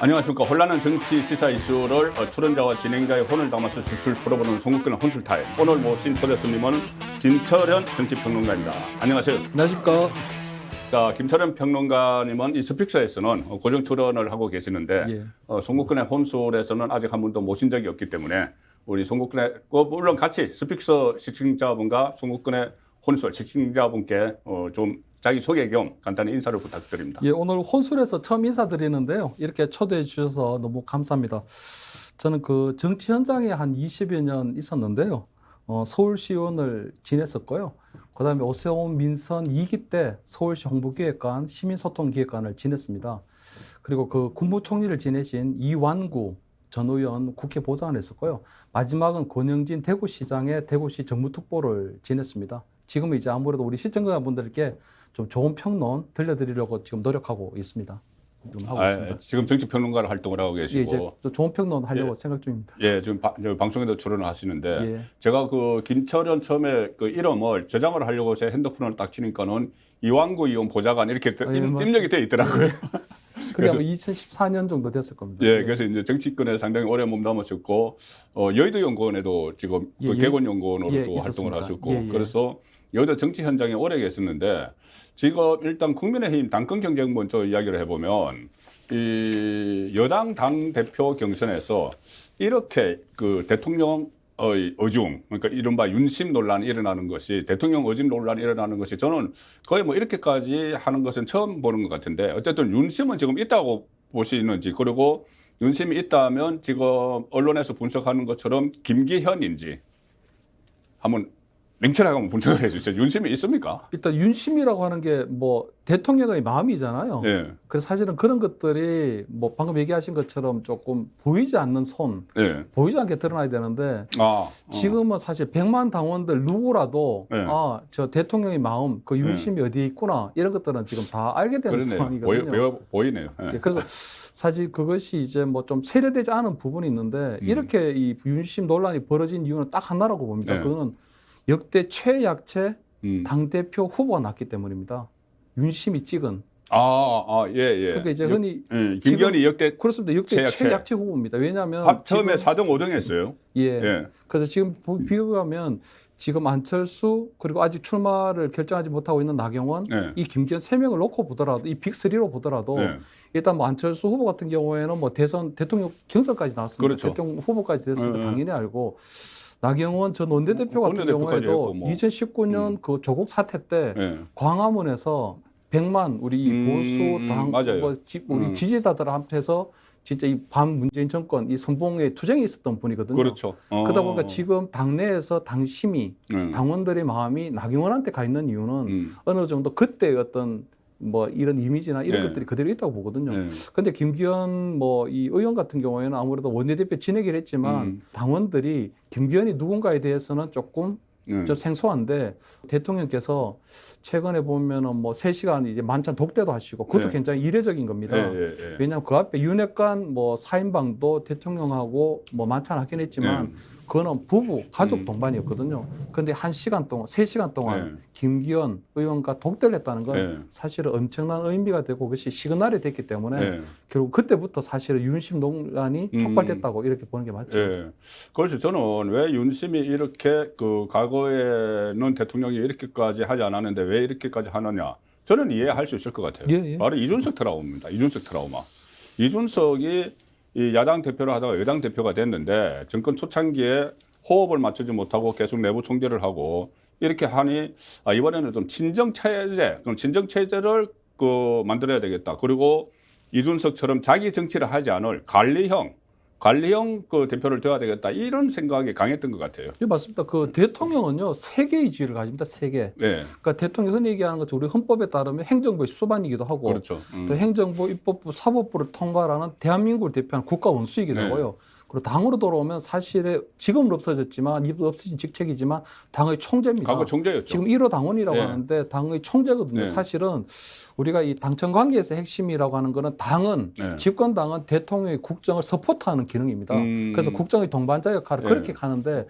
안녕하십니까. 혼란한 정치 시사 이슈를 출연자와 진행자의 혼을 담아서 술술 풀어보는 송국근 혼술타임. 오늘 모신 초대 손님은 김철현 정치평론가입니다. 안녕하세요. 안녕하십니까. 자, 김철현 평론가님은 이 스픽서에서는 고정 출연을 하고 계시는데 송국근의 혼술에서는 아직 한 번도 모신 적이 없기 때문에 우리 송국근의 물론 같이 스픽서 시청자분과 송국근의 혼술 시청자분께 좀 자기 소개 겸 간단히 인사를 부탁드립니다. 예, 오늘 혼술에서 처음 인사드리는데요. 이렇게 초대해 주셔서 너무 감사합니다. 저는 그 정치 현장에 한 20여 년 있었는데요. 서울시의원을 지냈었고요. 그다음에 오세훈 민선 2기 때 서울시 홍보기획관, 시민소통기획관을 지냈습니다. 그리고 그 국무총리를 지내신 이완구 전 의원 국회 보좌관을 했었고요. 마지막은 권영진 대구시장의 대구시 정무특보를 지냈습니다. 지금은 이제 아무래도 우리 시청자분들께 좀 좋은 평론 들려드리려고 지금 노력하고 있습니다. 지금 정치평론가로 활동을 하고 계시고. 예, 이제 좋은 평론 하려고 생각 중입니다. 예, 지금 방송에도 출연을 하시는데 예. 제가 그 김철현 처음에 그 이름을 저장을 하려고 제 핸드폰을 딱 치니까는 이완구 의원 보좌관 이렇게 입력이 돼 있더라고요. 그게 아마 2014년 정도 됐을 겁니다. 예, 그래서 이제 정치권에 상당히 오래 몸담으셨고 여의도 연구원에도 지금 그 개건연구원으로도 활동을 하셨고 그래서 여의도 정치 현장에 오래 계셨는데 지금 일단 국민의힘 당권 경쟁 먼저 이야기를 해보면 이 여당 당 대표 경선에서 이렇게 그 대통령의 의중, 그러니까 이른바 윤심 논란이 일어나는 것이 대통령 의중 논란이 일어나는 것이 저는 거의 뭐 이렇게까지 하는 것은 처음 보는 것 같은데 어쨌든 윤심은 지금 있다고 보시는지 그리고 윤심이 있다면 지금 언론에서 분석하는 것처럼 김기현인지 한번 냉철하게 한번 분석을 해주세요. 윤심이 있습니까? 일단 윤심이라고 하는 게 뭐 대통령의 마음이잖아요. 예. 그래서 사실은 그런 것들이 뭐 방금 얘기하신 것처럼 조금 보이지 않는 손, 보이지 않게 드러나야 되는데 지금은 사실 100만 당원들 누구라도 저 대통령의 마음, 그 윤심이 어디에 있구나 이런 것들은 지금 다 알게 되는 상황이거든요. 보이네요. 예, 그래서 사실 그것이 이제 뭐 좀 세련되지 않은 부분이 있는데 이렇게 이 윤심 논란이 벌어진 이유는 딱 하나라고 봅니다. 그거는 역대 최약체 당대표 후보가 났기 때문입니다. 윤심이 찍은. 예. 그러니까 이제 흔히 김기현이 역대 그렇습니다. 역대 최약체 후보입니다. 왜냐하면 처음에 4등 5등 했어요. 그래서 지금 비교하면 지금 안철수 그리고 아직 출마를 결정하지 못하고 있는 나경원, 이 김기현 3명을 놓고 보더라도 이 빅3로 보더라도 일단 뭐 안철수 후보 같은 경우에는 뭐 대선 대통령 경선까지 나왔습니다. 그렇죠. 대통령 후보까지 됐으니까 당연히 알고. 나경원 전 원내대표 같은 경우에도 2019년 그 조국 사태 때 광화문에서 100만 우리 보수 당 우리 지지자들 앞에서 진짜 이 반문재인 정권 이 선봉에 투쟁이 있었던 분이거든요. 그렇죠. 그러다 보니까 지금 당내에서 당심이 당원들의 마음이 나경원한테 가 있는 이유는 어느 정도 그때의 어떤 뭐 이런 이미지나 이런 것들이 그대로 있다고 보거든요. 근데 김기현 뭐 이 의원 같은 경우에는 아무래도 원내대표 지내기를 했지만 당원들이 김기현이 누군가에 대해서는 조금 좀 생소한데 대통령께서 최근에 보면은 뭐 3시간 이제 만찬 독대도 하시고 그것도 굉장히 이례적인 겁니다. 왜냐하면 그 앞에 윤핵관 뭐 4인방도 대통령하고 뭐 만찬하긴 했지만 그거는 부부, 가족 동반이었거든요. 그런데 1시간 동안, 3시간 동안 김기현 의원과 독대를 했다는 건 사실은 엄청난 의미가 되고 그것이 시그널이 됐기 때문에 결국 그때부터 사실은 윤심 논란이 촉발됐다고 이렇게 보는 게 맞죠. 그래서 저는 왜 윤심이 이렇게 그 과거에는 대통령이 이렇게까지 하지 않았는데 왜 이렇게까지 하느냐. 저는 이해할 수 있을 것 같아요. 바로 이준석 트라우마입니다. 이준석 트라우마. 이준석이 이 야당 대표를 하다가 여당 대표가 됐는데 정권 초창기에 호흡을 맞추지 못하고 계속 내부 총질을 하고 이렇게 하니 이번에는 좀 그럼 친정 체제를 만들어야 되겠다. 그리고 이준석처럼 자기 정치를 하지 않을 관리형 그 대표를 되어야 되겠다. 이런 생각이 강했던 것 같아요. 네, 맞습니다. 그 대통령은요, 3개의 지위를 가집니다. 3개. 그러니까 대통령이 흔히 얘기하는 것처럼 우리 헌법에 따르면 행정부의 수반이기도 하고 또 행정부, 입법부, 사법부를 통과하는 대한민국을 대표하는 국가 원수이기도 하고요. 그리고 당으로 돌아오면 사실은 지금은 없어졌지만 없어진 직책이지만 당의 총재입니다. 과거 총재였죠. 지금 1호 당원이라고 하는데 당의 총재거든요. 사실은 우리가 이 당청 관계에서 핵심이라고 하는 거는 당은 집권당은 대통령의 국정을 서포트하는 기능입니다. 그래서 국정의 동반자 역할을 그렇게 하는데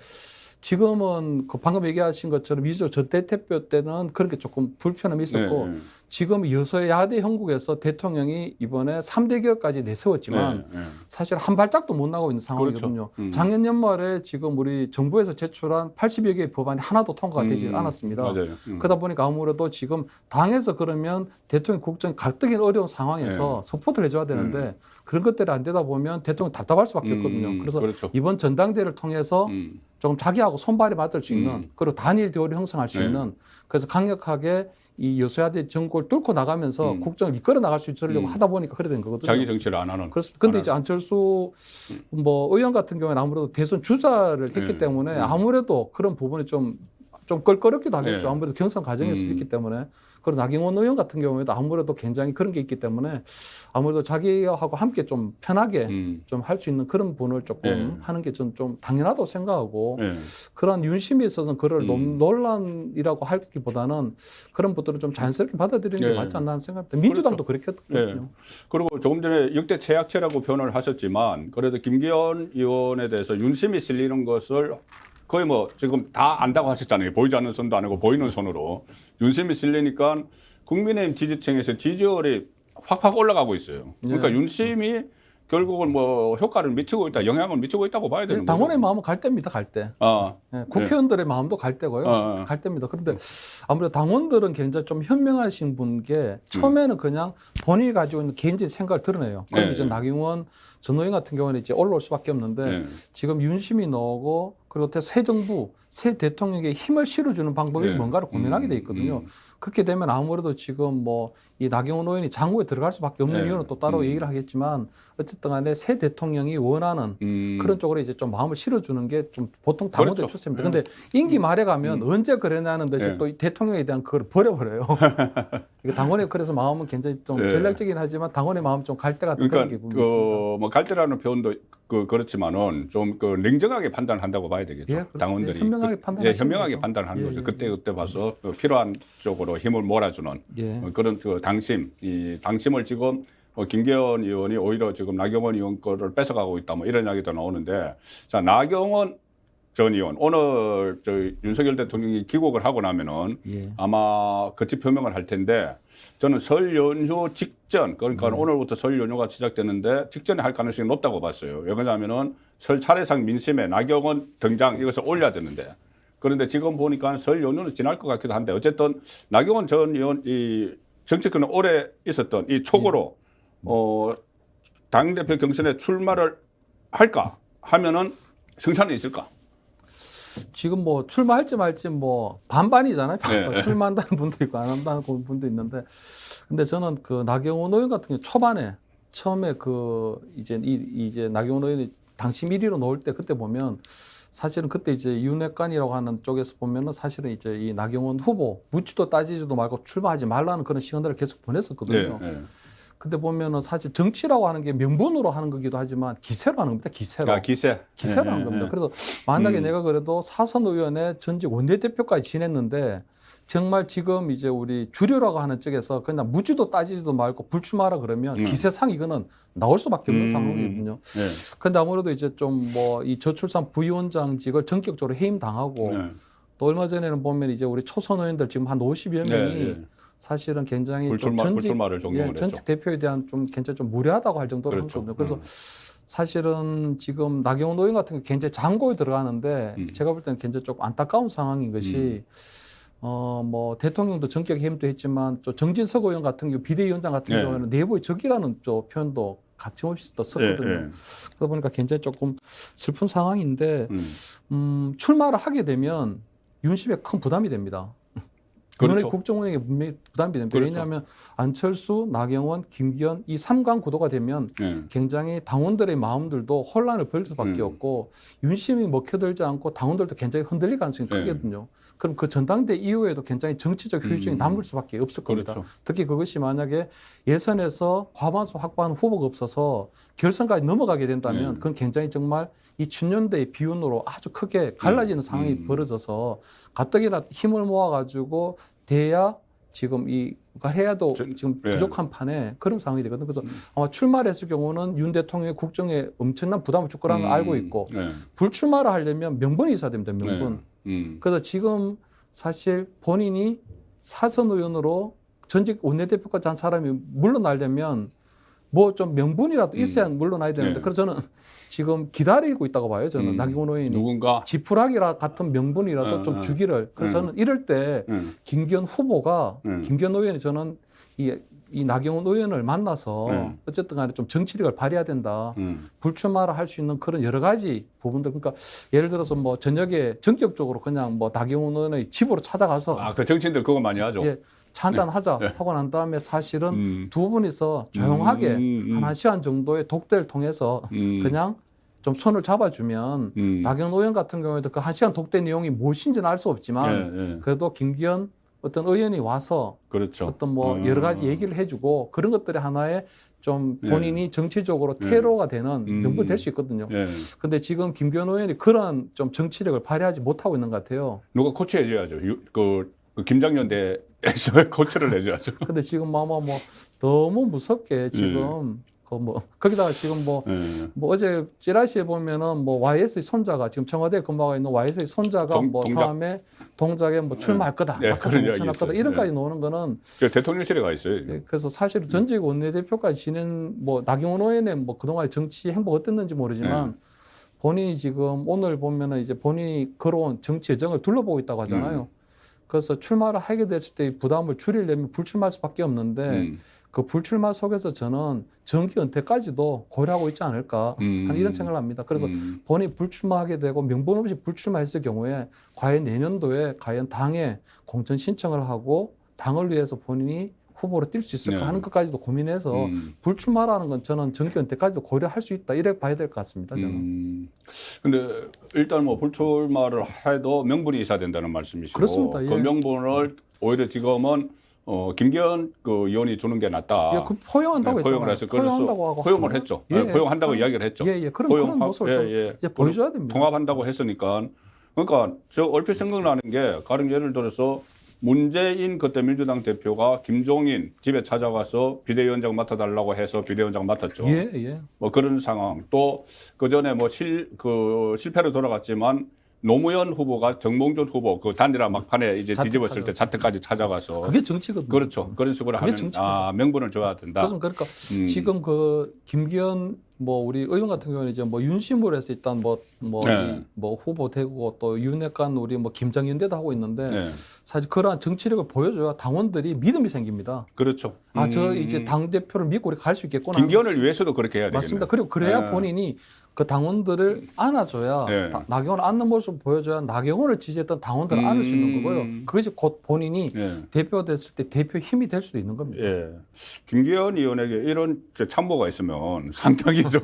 지금은 그 방금 얘기하신 것처럼 이준석 전 대표 때는 그렇게 조금 불편함이 있었고 지금 여소야대 형국에서 대통령이 이번에 3대 개혁까지 내세웠지만 사실 한 발짝도 못 나가고 있는 상황이거든요. 그렇죠. 작년 연말에 지금 우리 정부에서 제출한 80여 개의 법안이 하나도 통과가 되지 않았습니다. 맞아요. 그러다 보니까 아무래도 지금 당에서 그러면 대통령 국정 가뜩이 어려운 상황에서 서포트를 해줘야 되는데 그런 것들이 안 되다 보면 대통령 답답할 수밖에 없거든요. 그래서 그렇죠. 이번 전당대회를 통해서 좀 자기하고 손발이 맞을 수 있는 그리고 단일 대우를 형성할 수 있는 그래서 강력하게 이 여소야대 정국을 뚫고 나가면서 국정을 이끌어 나갈 수 있으려고 하다 보니까 그래 된 거거든요. 자기 정치를 안 하는. 그렇습니다. 근데 이제 안철수 뭐 의원 같은 경우에는 아무래도 대선 주자를 했기 때문에 아무래도 그런 부분이 좀 껄끄럽기도 하겠죠. 아무래도 경선 과정에서 있기 때문에. 그리고 나경원 의원 같은 경우에도 아무래도 굉장히 그런 게 있기 때문에 아무래도 자기하고 함께 좀 편하게 좀 할 수 있는 그런 분을 조금 하는 게 좀 당연하다고 생각하고 그런 윤심에 있어서는 그걸 논란이라고 하기보다는 그런 분들은 좀 자연스럽게 받아들이는 게 맞지 않나 하는 생각입니다. 민주당도 그렇게 했거든요. 그리고 조금 전에 역대 최악체라고 표현을 하셨지만 그래도 김기현 의원에 대해서 윤심이 실리는 것을 거의 뭐 지금 다 안다고 하셨잖아요. 보이지 않는 손도 아니고 보이는 손으로. 윤심이 실리니까 국민의힘 지지층에서 지지율이 확 올라가고 있어요. 그러니까 윤심이 결국은 뭐 효과를 미치고 있다, 영향을 미치고 있다고 봐야 되는 거죠. 당원의 마음은 갈 때입니다, 갈 때. 국회의원들의 마음도 갈 때고요. 갈 때입니다. 그런데 아무래도 당원들은 굉장히 좀 현명하신 분께 처음에는 그냥 본인이 가지고 있는 개인적인 생각을 드러내요. 그럼 이제 나경원 전 의원 같은 경우는 이제 올라올 수밖에 없는데 지금 윤심이 나오고 그리고 새 정부, 새 대통령에게 힘을 실어주는 방법이 뭔가를 고민하게 돼 있거든요. 그렇게 되면 아무래도 지금 뭐 이 나경원 의원이 장고에 들어갈 수밖에 없는 이유는 또 따로 얘기를 하겠지만 어쨌든 간에 새 대통령이 원하는 그런 쪽으로 이제 좀 마음을 실어주는 게 좀 보통 당원들 추세입니다. 근데 임기 말에 가면 언제 그러냐는 듯이 또 이 대통령에 대한 그걸 버려버려요. 당원의 그래서 마음은 굉장히 좀 전략적이긴 하지만 당원의 마음 좀 갈 때 같은 그런 게 부분이 있습니다. 뭐 갈 때라는 표현도 그렇지만은 좀 냉정하게 판단한다고 봐야 되겠죠. 당원들이 현명하게 현명하게 판단하는 거죠. 그때 봐서 필요한 쪽으로 힘을 몰아주는 그런 당심, 이 당심을 지금 김기현 의원이 오히려 지금 나경원 의원 거를 뺏어가고 있다 뭐 이런 이야기도 나오는데 자 나경원 전 의원 오늘 윤석열 대통령이 귀국을 하고 나면은 아마 거치 표명을 할 텐데 저는 설 연휴 직전 그러니까 오늘부터 설 연휴가 시작되는데 직전에 할 가능성이 높다고 봤어요. 왜 그러냐면은 설 차례상 민심에 나경원 등장 이것을 올려야 되는데 그런데 지금 보니까 설 연휴는 지날 것 같기도 한데 어쨌든 나경원 전 의원 이 정치권에 오래 있었던 이 촉으로 당대표 경선에 출마를 할까 하면은 승산은 있을까? 지금 뭐 출마할지 말지 뭐 반반이잖아요. 출마한다는 분도 있고 안 한다는 분도 있는데, 근데 저는 그 나경원 의원 같은 경우 초반에 처음에 그 이제 나경원 의원이 당심 1위로 나올 때 그때 보면 사실은 그때 이제 윤핵관이라고 하는 쪽에서 보면은 사실은 이제 이 나경원 후보 묻지도 따지지도 말고 출마하지 말라는 그런 시간들을 계속 보냈었거든요. 근데 보면은 사실 정치라고 하는 게 명분으로 하는 거기도 하지만 기세로 하는 겁니다. 기세로. 기세로 하는 겁니다. 그래서 만약에 내가 그래도 사선 의원의 전직 원내대표까지 지냈는데 정말 지금 이제 우리 주류라고 하는 쪽에서 그냥 묻지도 따지지도 말고 불출마하라 그러면 기세상 이거는 나올 수밖에 없는 상황이거든요. 근데 아무래도 이제 좀 뭐 이 저출산 부위원장직을 전격적으로 해임당하고 또 얼마 전에는 보면 이제 우리 초선 의원들 지금 한 50여 명이 사실은 굉장히 불출마를 종용을 했죠. 전직 대표에 대한 좀 굉장히 좀 무례하다고 할 정도로 한 거거든요. 그래서 사실은 지금 나경원 의원 같은 게 굉장히 장고에 들어가는데 제가 볼 때는 굉장히 조금 안타까운 상황인 것이 뭐 대통령도 전격 해임도 했지만 또 정진석 의원 같은 경우 비대위원장 같은 경우에는 내부의 적이라는 또 표현도 가침없이 또 썼거든요. 그러다 보니까 굉장히 조금 슬픈 상황인데 출마를 하게 되면 윤심에 큰 부담이 됩니다. 그렇죠. 국정 운영에 분명히 부담이 됩니다. 왜냐하면 안철수, 나경원, 김기현 이 3강 구도가 되면 굉장히 당원들의 마음들도 혼란을 벌일 수밖에 없고 윤심이 먹혀들지 않고 당원들도 굉장히 흔들릴 가능성이 크거든요. 그럼 그 전당대 이후에도 굉장히 정치적 효율성이 남을 수밖에 없을 겁니다. 특히 그것이 만약에 예선에서 과반수 확보하는 후보가 없어서 결선까지 넘어가게 된다면 그건 굉장히 정말 이 춘년대의 비운으로 아주 크게 갈라지는 상황이 벌어져서 가뜩이나 힘을 모아가지고 돼야 지금 해야도 지금 부족한 판에 그런 상황이 되거든요. 그래서 아마 출마를 했을 경우는 윤 대통령의 국정에 엄청난 부담을 줄 거라는 걸 알고 있고 불출마를 하려면 명분이 있어야 됩니다. 명분. 그래서 지금 사실 본인이 사선 의원으로 전직 원내대표까지 한 사람이 물러나려면 뭐 좀 명분이라도 있어야 물러나야 되는데 네. 그래서 저는 지금 기다리고 있다고 봐요. 저는 나경원 의원이 누군가 지푸라기라 같은 명분이라도 좀 주기를. 그래서 저는 이럴 때 김기현 후보가 김기현 의원이 저는 이 나경원 의원을 만나서 어쨌든 간에 좀 정치력을 발휘해야 된다. 불출마를 할 수 있는 그런 여러 가지 부분들. 그러니까 예를 들어서 뭐 저녁에 전격적으로 그냥 뭐 나경원 의원의 집으로 찾아가서 그 정치인들 그거 많이 하죠. 예, 차 한잔 하자 하고 난 다음에 사실은 두 분이서 조용하게 한 1시간 정도의 독대를 통해서 그냥 좀 손을 잡아주면 나경원 의원 같은 경우에도 그 1시간 독대 내용이 무엇인지는 알 수 없지만 그래도 김기현 어떤 의원이 와서 그렇죠. 어떤 뭐 여러 가지 얘기를 해주고 그런 것들이 하나의 좀 본인이 정치적으로 테러가 되는 명분이 될 수 있거든요. 그런데 지금 김기현 의원이 그런 좀 정치력을 발휘하지 못하고 있는 것 같아요. 누가 코치해줘야죠. 그 김장연대에서 코치를 해줘야죠. 근데 지금 아마 뭐 너무 무섭게 지금 거기다가 지금 뭐 어제 찌라시에 보면은 뭐 YS의 손자가 지금 청와대에 근무하고 있는 YS의 손자가 다음에 동작에 뭐 출마할 거다, 그런 이야기 할 거다 이런까지 나오는 거는 대통령실에 가 있어요. 그래서 사실 전직 원내대표까지 지낸 뭐 나경원 의원의 뭐 그동안의 정치 행보가 어땠는지 모르지만 본인이 지금 오늘 보면은 이제 본인이 걸어온 정치 여정을 둘러보고 있다고 하잖아요. 그래서 출마를 하게 됐을 때 부담을 줄이려면 불출마할 수밖에 없는데 그 불출마 속에서 저는 정기 은퇴까지도 고려하고 있지 않을까 하는 이런 생각을 합니다. 그래서 본인이 불출마하게 되고 명분 없이 불출마했을 경우에 과연 내년도에 과연 당에 공천 신청을 하고 당을 위해서 본인이 후보로 뛸 수 있을까 하는 것까지도 고민해서 불출마라는 건 저는 정기 은퇴까지도 고려할 수 있다 이렇게 봐야 될 것 같습니다. 저는. 근데 일단 뭐 불출마를 해도 명분이 있어야 된다는 말씀이시고 그렇습니다. 예. 그 명분을 오히려 지금은 김기현 그 의원이 주는 게 낫다. 그 포용한다고 했잖아요. 포용을 해서 포용한다고 하고 포용을 했죠. 포용한다고 이야기를 했죠. 그런 모습을 이제 보여줘야 됩니다. 통합한다고 했으니까. 그러니까 저 얼핏 생각나는 게 가령 예를 들어서 문재인 그때 민주당 대표가 김종인 집에 찾아가서 비대위원장 맡아달라고 해서 비대위원장 맡았죠. 뭐 그런 상황. 또 그 전에 뭐 실패로 돌아갔지만 노무현 후보가 정몽준 후보 그 단일화 막판에 이제 뒤집었을 때 자택까지 찾아가서 그게 정치거든요. 그렇죠. 그런 식으로 하면 명분을 줘야 된다. 그러니까 지금 그 김기현 뭐 우리 의원 같은 경우는 이제 뭐 윤심으로해서 일단 뭐 후보 되고 또 윤핵관 우리 뭐 김장연대도 하고 있는데 사실 그러한 정치력을 보여줘야 당원들이 믿음이 생깁니다. 그렇죠. 저 이제 당 대표를 믿고 우리 갈 수 있겠구나. 김기현을 위해서도 그렇게 해야 되겠네요. 맞습니다. 그리고 그래야 본인이 그 당원들을 안아줘야 나경원을 안는 모습을 보여줘야 나경원을 지지했던 당원들을 안을 수 있는 거고요. 그것이 곧 본인이 대표가 됐을 때 대표 힘이 될 수도 있는 겁니다. 김기현 의원에게 이런 참모가 있으면 상당히 좀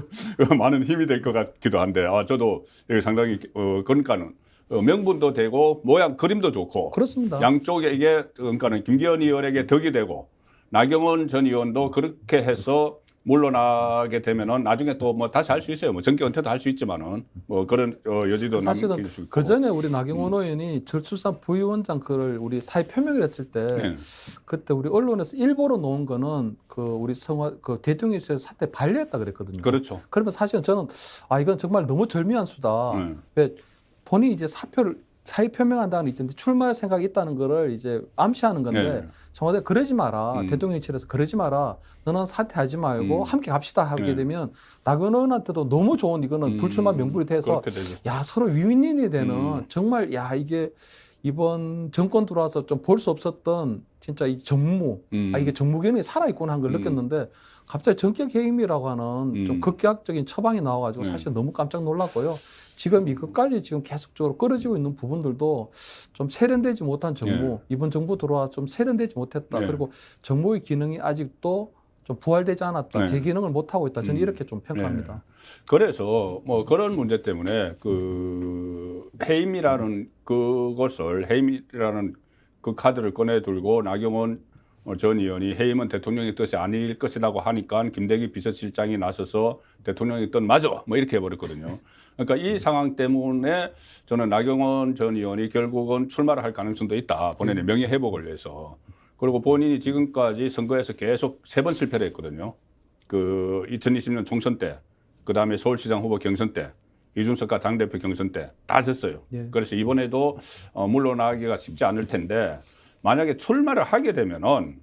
많은 힘이 될 것 같기도 한데 저도 상당히 그러니까는 명분도 되고 모양 그림도 좋고 그렇습니다. 양쪽에 이게 그러니까는 김기현 의원에게 덕이 되고 나경원 전 의원도 그렇게 해서 물러나게 되면은 나중에 또 뭐 다시 할 수 있어요. 뭐 정기 은퇴도 할 수 있지만은 뭐 그런 여지도 사실은 남길 수 있고. 그 전에 우리 나경원 의원이 저출산 부위원장 그걸 우리 사회 표명을 했을 때 그때 우리 언론에서 일보로 놓은 거는 그 우리 그 대통령실에서 사태 반려했다 그랬거든요. 그렇죠. 그러면 사실은 저는 이건 정말 너무 절묘한 수다. 왜 본인이 이제 사의 표명한다는 이제 출마할 생각이 있다는 거를 이제 암시하는 건데 청와대 그러지 마라. 대통령실에서 그러지 마라. 너는 사퇴하지 말고 함께 갑시다 하게 되면 나경원 의원한테도 너무 좋은 이거는 불출마 명분이 돼서 서로 윈윈이 되는 정말 이게 이번 정권 들어와서 좀 볼 수 없었던 진짜 이 정무 이게 정무견이 살아있구나 한 걸 느꼈는데 갑자기 전격 해임이라고 하는 좀 극격적인 처방이 나와가지고 사실 너무 깜짝 놀랐고요. 지금 이것까지 지금 계속적으로 끌어지고 있는 부분들도 좀 세련되지 못한 정무, 이번 정부 들어와 좀 세련되지 못했다. 그리고 정무의 기능이 아직도 좀 부활되지 않았다. 제 기능을 못하고 있다. 저는 이렇게 좀 평가합니다. 그래서 뭐 그런 문제 때문에 그 해임이라는 그 카드를 꺼내 들고 나경원 전 의원이 해임은 대통령의 뜻이 아닐 것이라고 하니까 김대기 비서실장이 나서서 대통령의 뜻 맞아 뭐 이렇게 해버렸거든요. 그러니까 이 상황 때문에 저는 나경원 전 의원이 결국은 출마를 할 가능성도 있다. 본인의 명예 회복을 위해서. 그리고 본인이 지금까지 선거에서 계속 3번 실패를 했거든요. 그 2020년 총선 때, 그 다음에 서울시장 후보 경선 때, 이준석과 당대표 경선 때 다 졌어요. 그래서 이번에도 물러나기가 쉽지 않을 텐데 만약에 출마를 하게 되면은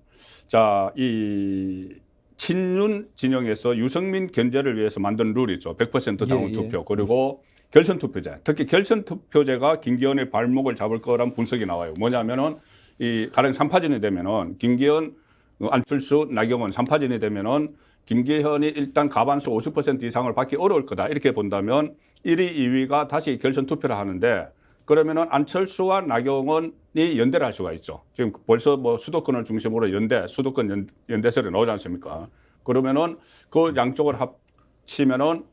자, 이 친윤 진영에서 유승민 견제를 위해서 만든 룰이죠. 100% 당원 투표. 그리고 결선 투표제. 특히 결선 투표제가 김기현의 발목을 잡을 거란 분석이 나와요. 뭐냐면은 이 가령 3파전이 되면은 김기현, 안철수, 나경원 3파전이 되면은 김기현이 일단 과반수 50% 이상을 받기 어려울 거다. 이렇게 본다면 1위, 2위가 다시 결선 투표를 하는데 그러면은 안철수와 나경원이 연대를 할 수가 있죠. 지금 벌써 뭐 수도권을 중심으로 수도권 연대설이 나오지 않습니까? 그러면은 그 양쪽을 합치면은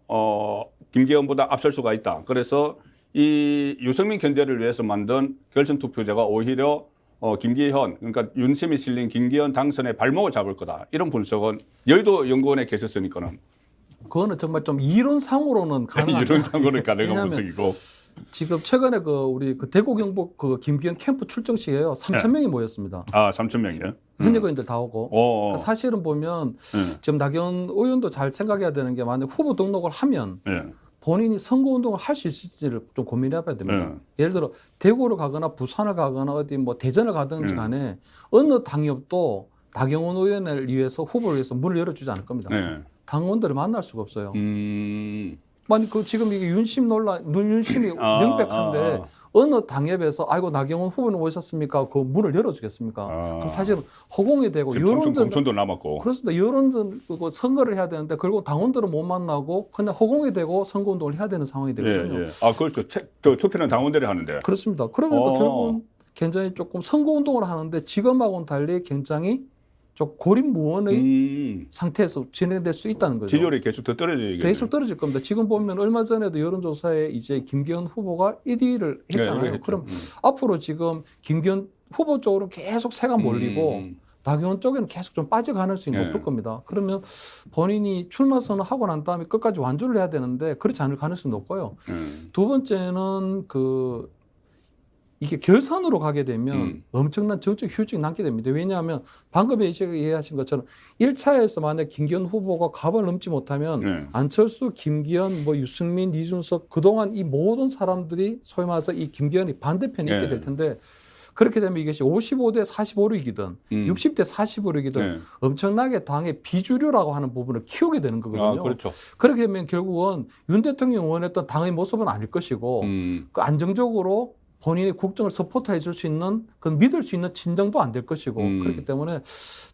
김기현보다 앞설 수가 있다. 그래서 이 유승민 견제를 위해서 만든 결선 투표제가 오히려 김기현, 그러니까 윤심이 실린 김기현 당선의 발목을 잡을 거다. 이런 분석은 여의도 연구원에 계셨으니까는. 그거는 정말 좀 이론상으로는 가능한. 이론상으로는 가능한 분석이고. 지금 최근에 우리 대구 경북 김기현 캠프 출정 시에요. 3,000명이 모였습니다. 아, 3,000명이요? 현역의원들 다 오고. 그러니까 사실은 보면 지금 나경원 의원도 잘 생각해야 되는 게 만약 후보 등록을 하면 본인이 선거운동을 할 수 있을지를 좀 고민해봐야 됩니다. 예를 들어 대구를 가거나 부산을 가거나 어디 뭐 대전을 가든지 간에 어느 당협도 나경원 의원을 위해서 후보를 위해서 문을 열어주지 않을 겁니다. 당원들을 만날 수가 없어요. 아니 지금 이게 윤심이 명백한데 어느 당협에서 아이고 나경원 후보는 오셨습니까? 그 문을 열어주겠습니까? 그럼 사실은 허공이 되고 공천도 남았고 그렇습니다. 여론전 선거를 해야 되는데 결국 당원들은 못 만나고 그냥 허공이 되고 선거운동을 해야 되는 상황이 되거든요. 아 그렇죠. 투표는 당원들이 하는데. 그렇습니다. 그러니까 결국은 굉장히 조금 선거운동을 하는데 지금하고는 달리 굉장히 좀 고립무원의 상태에서 진행될 수 있다는 거죠. 지지율이 계속 더 떨어지겠네요. 계속 떨어질 겁니다. 지금 보면 얼마 전에도 여론조사에 이제 김기현 후보가 1위를 했잖아요. 그럼 앞으로 지금 김기현 후보 쪽으로 계속 새가 몰리고 나경원 쪽에는 계속 좀 빠져가는 가능성이 높을 겁니다. 그러면 본인이 출마 선언하고 난 다음에 끝까지 완주를 해야 되는데 그렇지 않을 가능성이 높고요. 두 번째는 이게 결선으로 가게 되면 엄청난 정책 휴직이 남게 됩니다. 왜냐하면 방금 얘기하신 것처럼 1차에서 만약 김기현 후보가 갑을 넘지 못하면 안철수, 김기현, 유승민, 이준석 그동안 이 모든 사람들이 소위 말해서 이 김기현이 반대편에 있게 될 텐데 그렇게 되면 이것이 55대 45로 이기든 60대 40으로 이기든 엄청나게 당의 비주류라고 하는 부분을 키우게 되는 거거든요. 아, 그렇죠. 그렇게 되면 결국은 윤 대통령이 원했던 당의 모습은 아닐 것이고 안정적으로 본인이 국정을 서포트해 줄 수 있는 믿을 수 있는 진정도 안 될 것이고 그렇기 때문에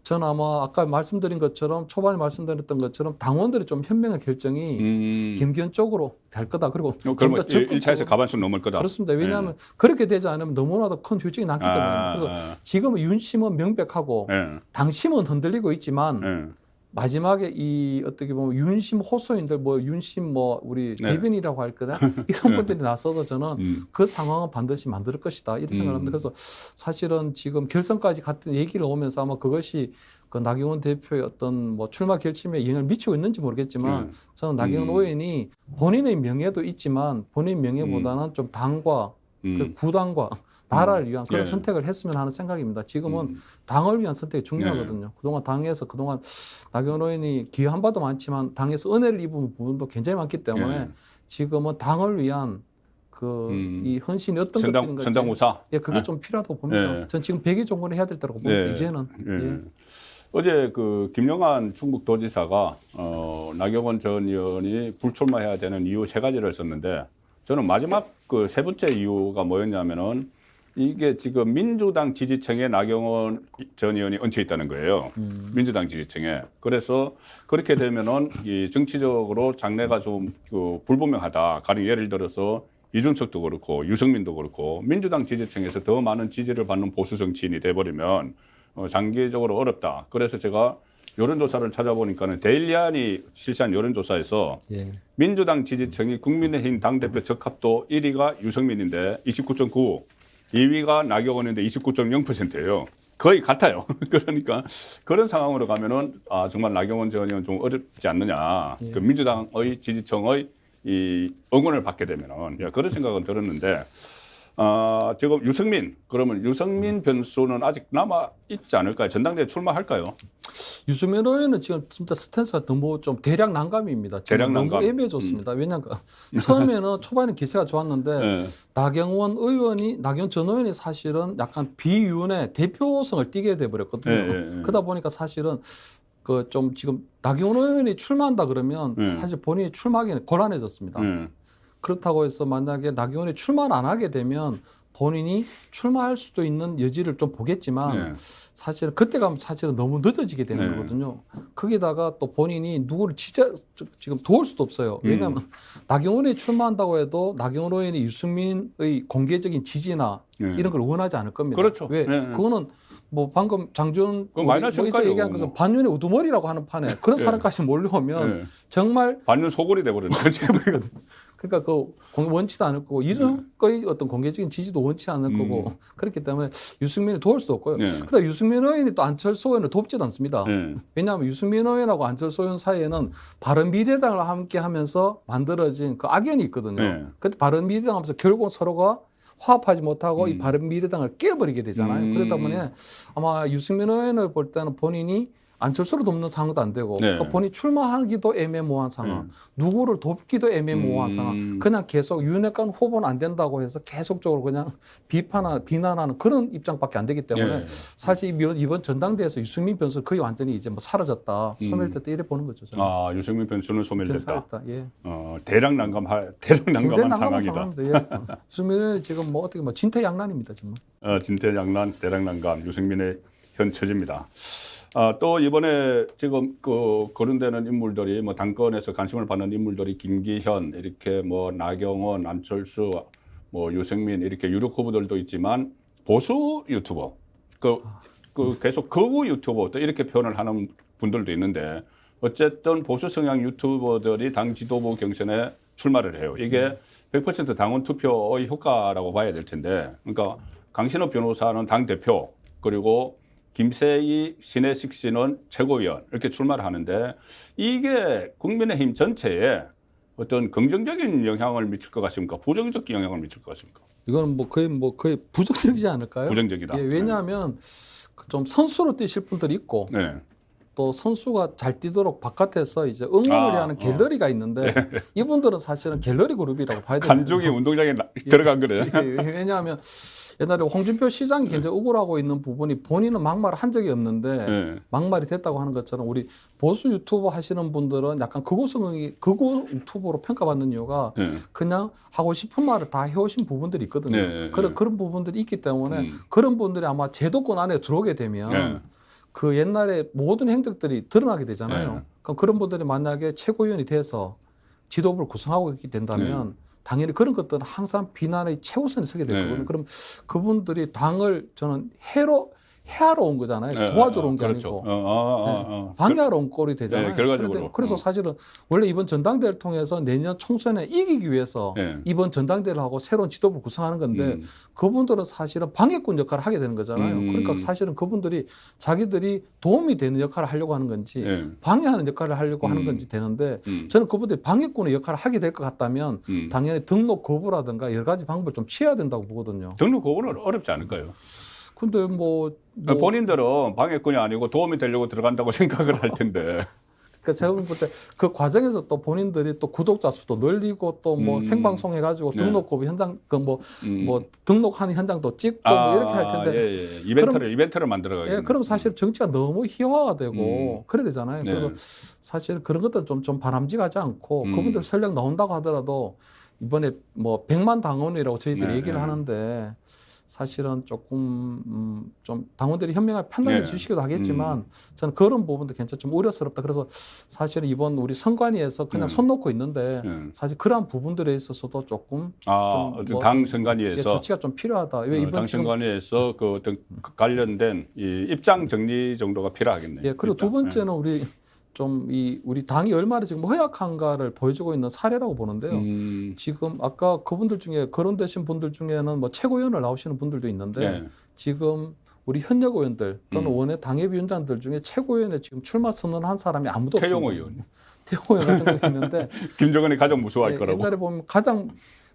저는 아마 아까 말씀드린 것처럼 초반에 말씀드렸던 것처럼 당원들의 좀 현명한 결정이 김기현 쪽으로 될 거다. 그리고 그러면 1차에서 과반수 넘을 거다. 그렇습니다. 왜냐하면 그렇게 되지 않으면 너무나도 큰 휴직이 남기 때문에 그래서 지금은 윤심은 명백하고 당심은 흔들리고 있지만 마지막에 어떻게 보면 윤심 호소인들 윤심 우리 대변이라고 할 거다 이런 분들이 나서서 저는 그 상황은 반드시 만들 것이다 이렇게 생각합니다. 그래서 사실은 지금 결선까지 같은 얘기를 오면서 아마 그것이 나경원 대표의 어떤 출마 결심에 영향을 미치고 있는지 모르겠지만 저는 나경원 의원이 본인의 명예도 있지만 본인 명예보다는 좀 당과 구당과 나라를 위한 그런 선택을 했으면 하는 생각입니다. 지금은 당을 위한 선택이 중요하거든요. 그동안 당에서 나경원 의원이 기여한 바도 많지만 당에서 은혜를 입은 부분도 굉장히 많기 때문에 지금은 당을 위한 이 헌신이 어떤 것인가 선당우사. 그게 좀 필요하다고 봅니다. 전 지금 백의종군을 해야 될 때라고 봅니다. 이제는. 어제 김영한 충북도지사가 나경원 전 의원이 불출마해야 되는 이유 3가지를 썼는데 저는 마지막 세 번째 이유가 뭐였냐면은 이게 지금 민주당 지지층에 나경원 전 의원이 얹혀 있다는 거예요. 민주당 지지층에. 그래서 그렇게 되면은 이 정치적으로 장래가 좀 불분명하다. 가령 예를 들어서 이준석도 그렇고 유승민도 그렇고 민주당 지지층에서 더 많은 지지를 받는 보수 정치인이 돼버리면 장기적으로 어렵다. 그래서 제가 여론조사를 찾아보니까는 데일리안이 실시한 여론조사에서 민주당 지지층이 국민의힘 당대표 적합도 1위가 유승민인데 29.9, 2위가 나경원인데 29.0%예요. 거의 같아요. 그러니까 그런 상황으로 가면은 정말 나경원 전 의원은 좀 어렵지 않느냐. 그 민주당의 지지층의 이 응원을 받게 되면은 그런 생각은 들었는데 지금 유승민, 그러면 유승민 변수는 아직 남아 있지 않을까요? 전당대회 출마할까요? 유승민 의원은 지금 진짜 스탠스가 너무 좀 대략 난감입니다. 대략 너무 난감. 애매해졌습니다. 왜냐하면 처음에는 초반에 기세가 좋았는데 네. 나경원 전 의원이 사실은 약간 비윤의 대표성을 띠게 돼버렸거든요. 네. 그러다 보니까 사실은 그 좀 지금 나경원 의원이 출마한다 그러면 사실 본인이 출마하기는 곤란해졌습니다. 그렇다고 해서 만약에 나경원이 출마를 안 하게 되면 본인이 출마할 수도 있는 여지를 좀 보겠지만 사실은 그때 가면 사실은 너무 늦어지게 되는 거거든요. 거기다가 또 본인이 누구를 지금 도울 수도 없어요. 왜냐하면 나경원이 출마한다고 해도 나경원 의원이 유승민의 공개적인 지지나 이런 걸 원하지 않을 겁니다. 그렇죠. 왜? 그거는 뭐 방금 장준 마이너스일까요? 얘기한 것은 반윤의 우두머리라고 하는 판에 그런 사람까지 몰려오면 정말 반윤 소골이 돼버리는 거지. 그러니까 그 원치도 않을 거고 이준석의 어떤 공개적인 지지도 원치 않을 거고 그렇기 때문에 유승민을 도울 수도 없고요. 그러다 유승민 의원이 또 안철수 의원을 돕지도 않습니다. 왜냐하면 유승민 의원하고 안철수 의원 사이에는 바른미래당을 함께 하면서 만들어진 그 악연이 있거든요. 그때 바른미래당 하면서 결국 서로가 화합하지 못하고 이 바른미래당을 깨버리게 되잖아요. 그러다 보니 아마 유승민 의원을 볼 때는 본인이 안철수를 돕는 상황도 안 되고 그러니까 본인이 출마하기도 애매모호한 상황, 누구를 돕기도 애매모호한 상황, 그냥 계속 윤핵관 후보는 안 된다고 해서 계속적으로 그냥 비난하는 그런 입장밖에 안 되기 때문에 사실 이번 전당대회에서 유승민 변수 거의 완전히 이제 뭐 사라졌다, 소멸됐다 이래 보는 거죠. 저는. 유승민 변수는 소멸됐다. 사라졌다. 예. 대략 난감한 상황이다. 예. 유승민은 지금 뭐 어떻게 뭐 진퇴양난입니다 지금. 진퇴양난, 대략 난감, 유승민의 현 처지입니다. 또 이번에 지금 거론되는 인물들이 뭐 당권에서 관심을 받는 인물들이 김기현, 이렇게 뭐 나경원, 안철수, 뭐 유승민 이렇게 유력 후보들도 있지만 보수 유튜버, 계속 거구 유튜버 또 이렇게 표현을 하는 분들도 있는데 어쨌든 보수 성향 유튜버들이 당 지도부 경선에 출마를 해요. 이게 100% 당원 투표의 효과라고 봐야 될 텐데, 그러니까 강신업 변호사는 당 대표 그리고 김세희, 신혜식 씨는 최고위원 이렇게 출마를 하는데 이게 국민의힘 전체에 어떤 긍정적인 영향을 미칠 것 같습니까? 부정적 영향을 미칠 것 같습니까? 이거는 거의 부정적이지 않을까요? 부정적이다. 예, 왜냐하면 좀 선수로 뛰실 분들이 있고 또 선수가 잘 뛰도록 바깥에서 이제 응원을 하는 갤러리가 있는데 이분들은 사실은 갤러리 그룹이라고 봐야 돼요. 간중이 운동장에 들어간 거래. 왜냐하면 옛날에 홍준표 시장이 굉장히 억울하고 있는 부분이 본인은 막말을 한 적이 없는데 막말이 됐다고 하는 것처럼 우리 보수 유튜버 하시는 분들은 약간 극우 유튜버로 평가받는 이유가 그냥 하고 싶은 말을 다 해오신 부분들이 있거든요. 그런 부분들이 있기 때문에 그런 분들이 아마 제도권 안에 들어오게 되면 그 옛날에 모든 행적들이 드러나게 되잖아요. 그럼 그런 분들이 만약에 최고위원이 돼서 지도부를 구성하고 있게 된다면 당연히 그런 것들은 항상 비난의 최우선에 서게 될 거거든요. 그럼 그분들이 당을 저는 해하러 온 거잖아요. 도와주러 온 게 그렇죠. 아니고 방해하러 온 꼴이 되잖아요. 결과적으로. 그래서 사실은 원래 이번 전당대회를 통해서 내년 총선에 이기기 위해서 이번 전당대회를 하고 새로운 지도부를 구성하는 건데 그분들은 사실은 방해꾼 역할을 하게 되는 거잖아요. 그러니까 사실은 그분들이 자기들이 도움이 되는 역할을 하려고 하는 건지 방해하는 역할을 하려고 하는 건지 되는데 저는 그분들이 방해꾼의 역할을 하게 될 것 같다면 당연히 등록 거부라든가 여러 가지 방법을 좀 취해야 된다고 보거든요. 등록 거부는 어렵지 않을까요? 근데 본인들은 방해꾼이 아니고 도움이 되려고 들어간다고 생각을 할 텐데. 그러니까 제가 볼 때 그 과정에서 또 본인들이 또 구독자 수도 늘리고 또 뭐 생방송 해가지고 등록 거부 현장 뭐 등록하는 현장도 찍고 뭐 이렇게 할 텐데 이벤트를 만들어가겠네. 그럼 사실 정치가 너무 희화화되고 그래야 되잖아요. 그래서 사실 그런 것들 좀 바람직하지 않고 그분들 설령 나온다고 하더라도 이번에 뭐 100만 당원이라고 저희들이 얘기를 하는데. 사실은 조금 좀 당원들이 현명하게 판단해 주시기도 하겠지만 저는 그런 부분도 괜찮죠. 좀 우려스럽다. 그래서 사실은 이번 우리 선관위에서 그냥 손 놓고 있는데 사실 그러한 부분들에 있어서도 조금 당 선관위에서 조치가 좀 필요하다. 왜 이번 당 선관위에서 그 어떤 관련된 이 입장 정리 정도가 필요하겠네요. 예, 그리고 두 번째는 우리 당이 얼마나 지금 허약한가를 보여주고 있는 사례라고 보는데요. 지금 아까 그분들 중에 거론되신 분들 중에는 뭐 최고위원을 나오시는 분들도 있는데 지금 우리 현역 의원들 또는 원외 당협위원장들 중에 최고위원에 지금 출마 선언한 사람이 아무도 없습니다. 태용 의원. 태용 의원 같은 거 있는데 김정은이 가장 무서워할 거라고. 옛날에 보면 가장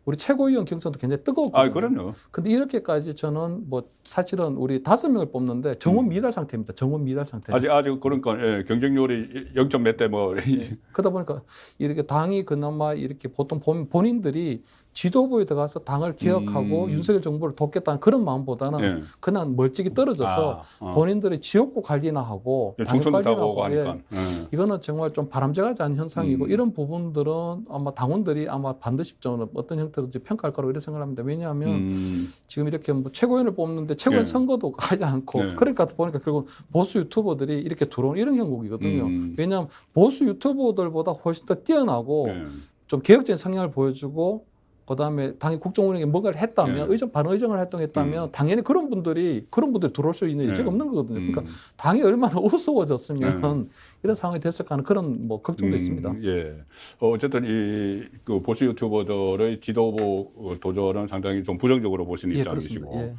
우리 최고위원 경선도 굉장히 뜨거웠거든요. 아, 그럼요. 근데 이렇게까지 저는 뭐 사실은 우리 5명을 뽑는데 정원 미달 상태입니다. 정원 미달 상태. 아직 그러니까 예, 경쟁률이 0점 몇 대 뭐. 예. 그러다 보니까 이렇게 당이 그나마 이렇게 보통 본인들이 지도부에 들어가서 당을 개혁하고 윤석열 정부를 돕겠다는 그런 마음보다는 예. 그냥 멀찍이 떨어져서 본인들의 지역구 관리나 하고 총선도 따고 하니까. 예. 이거는 정말 좀 바람직하지 않은 현상이고 이런 부분들은 아마 당원들이 아마 반드시 좀 어떤 형태로든지 평가할 거라고 이렇게 생각합니다. 왜냐하면 지금 이렇게 뭐 최고위원을 뽑는데 최고위원 예. 선거도 하지 않고 예. 그러니까 보니까 결국 보수 유튜버들이 이렇게 들어오는 이런 형국이거든요. 왜냐하면 보수 유튜버들보다 훨씬 더 뛰어나고 예. 좀 개혁적인 성향을 보여주고 그다음에 당이 국정 운영에 뭔가를 했다면 반의정을 활동했다면 당연히 그런 분들이 들어올 수 있는 여지가 없는 거거든요. 그러니까 당이 얼마나 우스워졌으면 이런 상황이 됐을까 하는 그런 뭐 걱정도 있습니다. 예. 어쨌든 그 보수 유튜버들의 지도부 도전은 상당히 좀 부정적으로 보시는 입장이시고. 예.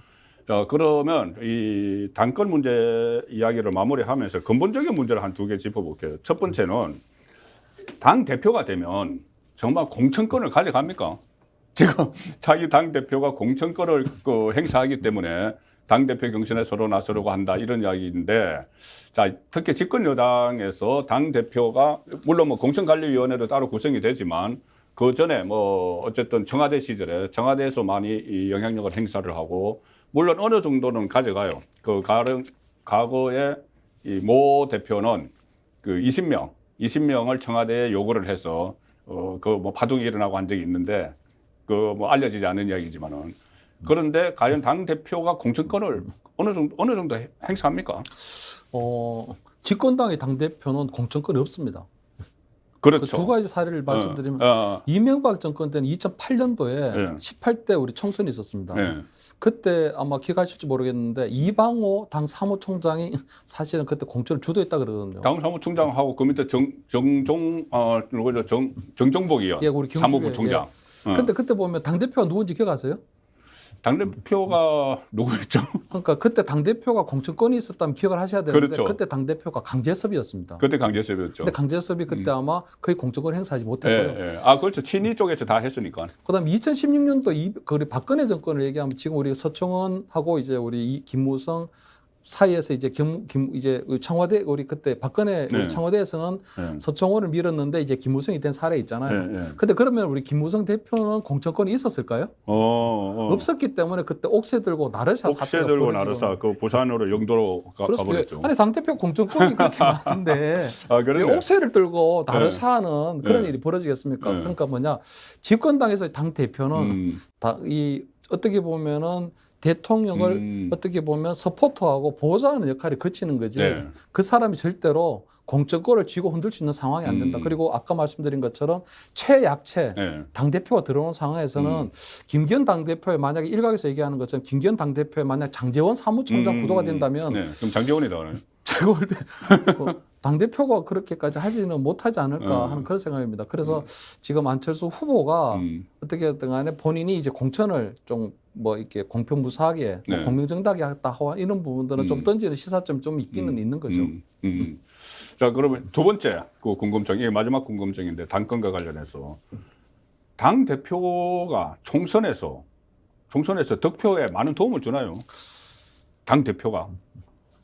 자, 그러면 이 당권 문제 이야기를 마무리하면서 근본적인 문제를 한 2개 짚어볼게요. 첫 번째는 당 대표가 되면 정말 공천권을 가져갑니까? 지금 자기 당 대표가 공천권을 행사하기 때문에 당 대표 경선에 서로 나서려고 한다 이런 이야기인데, 자 특히 집권 여당에서 당 대표가 물론 뭐 공천관리위원회도 따로 구성이 되지만 그 전에 뭐 어쨌든 청와대 시절에 청와대에서 많이 이 영향력을 행사를 하고 물론 어느 정도는 가져가요. 그 과거에 이 모 대표는 그 20명을 청와대에 요구를 해서 그 뭐 파동이 일어나고 한 적이 있는데. 그 뭐 알려지지 않은 이야기지만은 그런데 과연 당 대표가 공천권을 어느 정도 행사합니까? 집권당의 당 대표는 공천권이 없습니다. 그렇죠. 그 2가지 사례를 말씀드리면 이명박 정권 때는 2008년도에 18대 우리 총선이 있었습니다. 그때 아마 기억하실지 모르겠는데 이방호 당 사무총장이 사실은 그때 공천을 주도했다 그러거든요. 당 사무총장하고 그 밑에 정종복 의원, 우리 사무부 총장. 근데 그때 보면 당대표가 누군지 기억하세요? 당대표가 누구였죠? 그러니까 그때 당대표가 공천권이 있었다면 기억을 하셔야 되는데 그렇죠. 그때 당대표가 강재섭이었습니다. 그때 강재섭이었죠. 근데 강재섭이 그때 아마 거의 공천권을 행사하지 못했고요. 아, 그렇죠. 친이 쪽에서 다 했으니까. 그다음에 2016년도 우리 박근혜 정권을 얘기하면 지금 우리 서청원하고 이제 우리 김무성 사이에서 이제 이제 청와대 우리 그때 박근혜 우리 청와대에서는 서청원을 밀었는데 이제 김무성이 된 사례 있잖아요. 근데 그러면 우리 김무성 대표는 공천권이 있었을까요? 없었기 때문에 그때 옥새 들고 나르샤 사태가 들고 나르샤 그 부산으로 영도로 가버렸죠. 아니 당 대표 공천권이 그렇게 많은데 왜 옥새를 들고 나르샤는 그런 일이 벌어지겠습니까? 그러니까 뭐냐 집권당에서 당 대표는 이 어떻게 보면은 대통령을 어떻게 보면 서포터하고 보호자하는 역할이 거치는 거지. 그 사람이 절대로 공천권을 쥐고 흔들 수 있는 상황이 안 된다. 그리고 아까 말씀드린 것처럼 최약체 당대표가 들어오는 상황에서는 김기현 당대표에 만약에 일각에서 얘기하는 것처럼 김기현 당대표에 만약 장제원 사무총장 구도가 된다면 그럼 장제원이다. 제가 볼 때 당대표가 그렇게까지 하지는 못하지 않을까 하는 그런 생각입니다. 그래서 지금 안철수 후보가 어떻게든 간에 본인이 이제 공천을 좀 뭐 이렇게 공평무사하게 뭐 공명정당하게 하겠다 이런 부분들은 좀 던지는 시사점이 좀 있기는 있는 거죠. 자, 그러면 두 번째 그 궁금증, 이게 마지막 궁금증인데 당권과 관련해서 당 대표가 총선에서 득표에 많은 도움을 주나요? 당 대표가.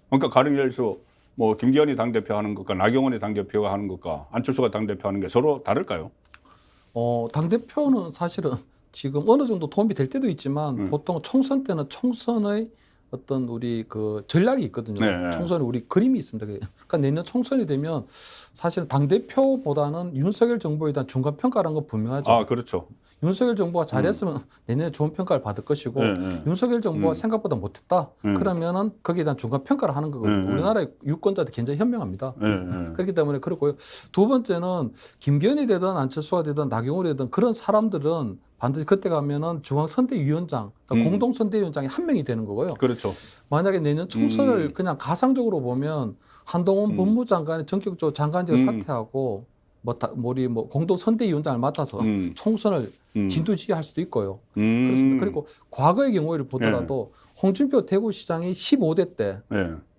그러니까 가령 예를 들어서 뭐 김기현이 당 대표 하는 것과 나경원이 당 대표가 하는 것과 안철수가 당 대표 하는 게 서로 다를까요? 당 대표는 사실은 지금 어느 정도 도움이 될 때도 있지만 보통 총선 때는 총선의 어떤 우리 그 전략이 있거든요. 총선에 우리 그림이 있습니다. 그러니까 내년 총선이 되면 사실은 당대표보다는 윤석열 정부에 대한 중간 평가라는 건 분명하죠. 아, 그렇죠. 윤석열 정부가 잘했으면 내년에 좋은 평가를 받을 것이고 윤석열 정부가 생각보다 못했다. 그러면은 거기에 대한 중간 평가를 하는 거거든요. 우리나라의 유권자들 굉장히 현명합니다. 그렇기 때문에 그렇고요. 두 번째는 김기현이 되든 안철수가 되든 나경원이 되든 그런 사람들은 반드시 그때 가면은 중앙선대위원장, 그러니까 공동선대위원장이 한 명이 되는 거고요. 그렇죠. 만약에 내년 총선을 그냥 가상적으로 보면 한동훈 법무장관이 전격적으로 장관직을 사퇴하고 우리 공동선대위원장을 맡아서 총선을 진두지휘할 수도 있고요. 그렇습니다. 그리고 과거의 경우를 보더라도 홍준표 대구시장이 15대 때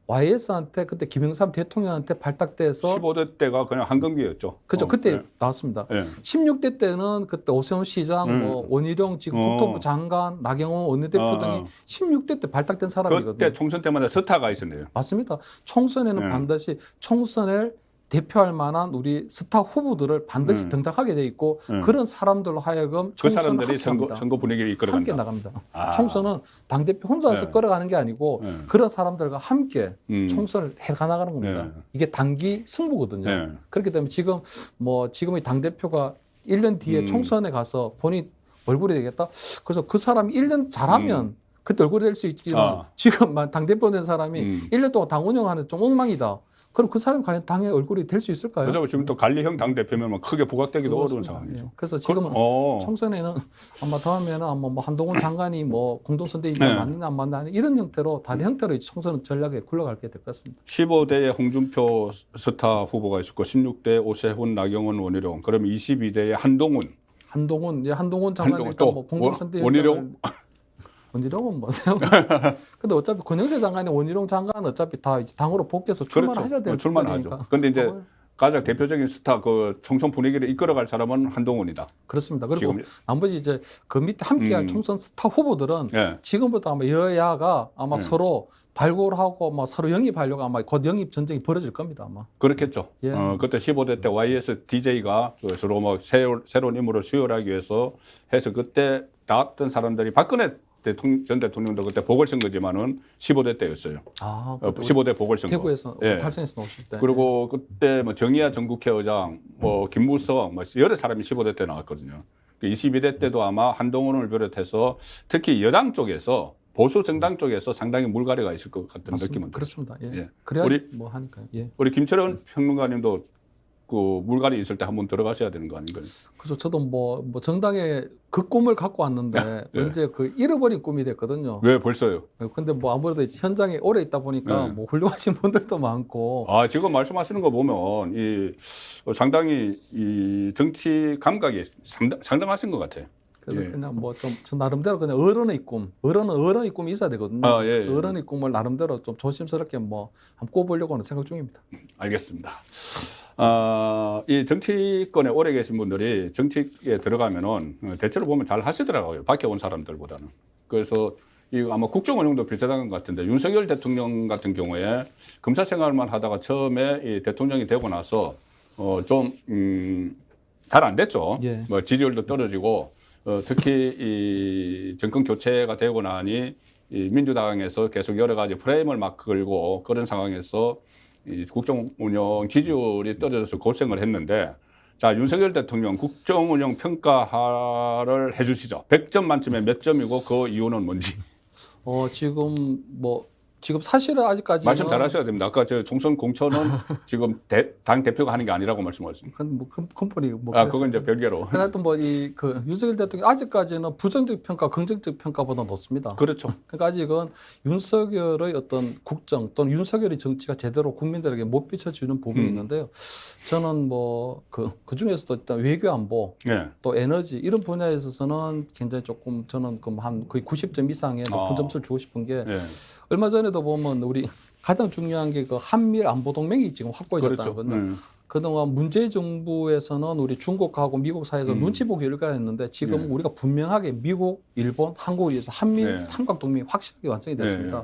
YS한테 그때 김영삼 대통령한테 발탁돼서 15대 때가 그냥 한금기였죠. 그렇죠. 그때 네. 나왔습니다. 네. 16대 때는 그때 오세훈 시장, 뭐 원희룡 지금 국토부 장관, 나경원 원내대표 등이 16대 때 발탁된 사람이거든요. 그때 총선 때마다 스타가 있었네요. 맞습니다. 총선에는 반드시 총선을 대표할 만한 우리 스타 후보들을 반드시 등장하게 돼 있고 그런 사람들로 하여금 그 총선을 사람들이 선거 분위기를 이끌어간다. 함께 나갑니다. 총선은 당대표 혼자서 끌어가는 게 아니고 그런 사람들과 함께 총선을 해가 나가는 겁니다. 이게 단기 승부거든요. 그렇기 때문에 지금의 당대표가 1년 뒤에 총선에 가서 본인 얼굴이 되겠다. 그래서 그 사람이 1년 잘하면 그때 얼굴이 될 수 있지만 지금 당대표 된 사람이 1년 동안 당 운영하는 좀 엉망이다. 그럼 그 사람이 과연 당의 얼굴이 될 수 있을까요? 그래서 지금 또 관리형 당대표면 크게 부각되기도 어려운 그렇습니다. 상황이죠. 예. 그래서 지금은 총선에는 아마 다음에는 아마 뭐 한동훈 장관이 뭐 공동선대위원장 맞느냐 안 맞느냐 이런 형태로 다른 형태로 총선 전략에 굴러가게 될 것 같습니다. 15대에 홍준표 스타 후보가 있었고 16대 오세훈, 나경원, 원희룡. 그럼 22대에 한동훈 장관이 일단 뭐 공동선대위원장 원희룡은 뭐세요? 근데 어차피 권영세 장관이 원희룡 장관은 어차피 다 이제 당으로 복귀해서 출마하셔야 되는 출마하죠. 근데 이제 가장 대표적인 스타 그 총선 분위기를 이끌어갈 사람은 한동훈이다. 그렇습니다. 그리고 나머지 이제 그 밑에 함께할 총선 스타 후보들은 지금부터 아마 여야가 아마 서로 발굴하고 뭐 서로 영입하려고 아마 곧 영입 전쟁이 벌어질 겁니다. 아마. 그렇겠죠. 그때 15대 때 YS DJ가 서로 뭐 새로운 인물을 수혈하기 위해서 해서 그때 나왔던 사람들이 박근혜 전 대통령도 그때 보궐선거지만은 15대 때였어요. 15대 보궐선거. 대구에서 탈선해서 나오실 때. 그리고 그때 뭐 정의아 전국회 의장, 뭐 김무성, 뭐 여러 사람이 15대 때 나왔거든요. 22대 때도 아마 한동훈을 비롯해서 특히 여당 쪽에서 보수 정당 쪽에서 상당히 물갈이가 있을 것 같은 느낌은 그렇습니다. 예. 그래야 뭐 하니까요. 우리 김철원 평론가님도 그 물갈이 있을 때 한번 들어가셔야 되는 거 아닌가요? 그래서 저도 뭐 정당에 그 꿈을 갖고 왔는데 언제 그 잃어버린 꿈이 됐거든요. 왜 벌써요? 근데 뭐 아무래도 현장에 오래 있다 보니까 뭐 훌륭하신 분들도 많고. 지금 말씀하시는 거 보면 상당히 이 정치 감각이 상당하신 것 같아요. 그래서 그냥 뭐 좀 저 나름대로 그냥 어른의 꿈이 있어야 되거든요. 그래서 어른의 꿈을 나름대로 좀 조심스럽게 뭐 한번 꿔보려고 하는 생각 중입니다. 알겠습니다. 이 정치권에 오래 계신 분들이 정치에 들어가면은 대체로 보면 잘 하시더라고요. 밖에 온 사람들보다는. 그래서 이거 아마 국정 운영도 비슷한 것 같은데 윤석열 대통령 같은 경우에 검사 생활만 하다가 처음에 이 대통령이 되고 나서 좀 잘 안 됐죠. 뭐 지지율도 떨어지고 특히 이 정권 교체가 되고 나니 이 민주당에서 계속 여러 가지 프레임을 막 걸고 그런 상황에서 이 국정 운영 지지율이 떨어져서 고생을 했는데 자, 윤석열 대통령 국정 운영 평가를 해 주시죠. 100점 만점에 몇 점이고 그 이유는 뭔지. 지금 사실은 아직까지 말씀 잘하셔야 됩니다. 아까 저 총선 공천은 지금 당 대표가 하는 게 아니라고 말씀하셨습니다. 뭐 근본이 그건 이제 별개로. 하여튼 그 윤석열 대통령 아직까지는 부정적 평가, 긍정적 평가보다 높습니다. 그렇죠. 그러니까 아직은 윤석열의 어떤 국정 또는 윤석열의 정치가 제대로 국민들에게 못 비춰주는 부분이 있는데요. 저는 그 중에서도 일단 외교 안보, 또 에너지 이런 분야에 있어서는 굉장히 조금 저는 거의 90점 이상의 높은 점수를 주고 싶은 게. 얼마 전에도 보면 우리 가장 중요한 게 그 한미일 안보 동맹이 지금 확고해졌다는 거거든요. 그동안 문재인 정부에서는 우리 중국하고 미국 사이에서 눈치 보기 일가했는데 지금 우리가 분명하게 미국, 일본, 한국을 위해서 한미일 삼각 동맹이 확실하게 완성이 됐습니다.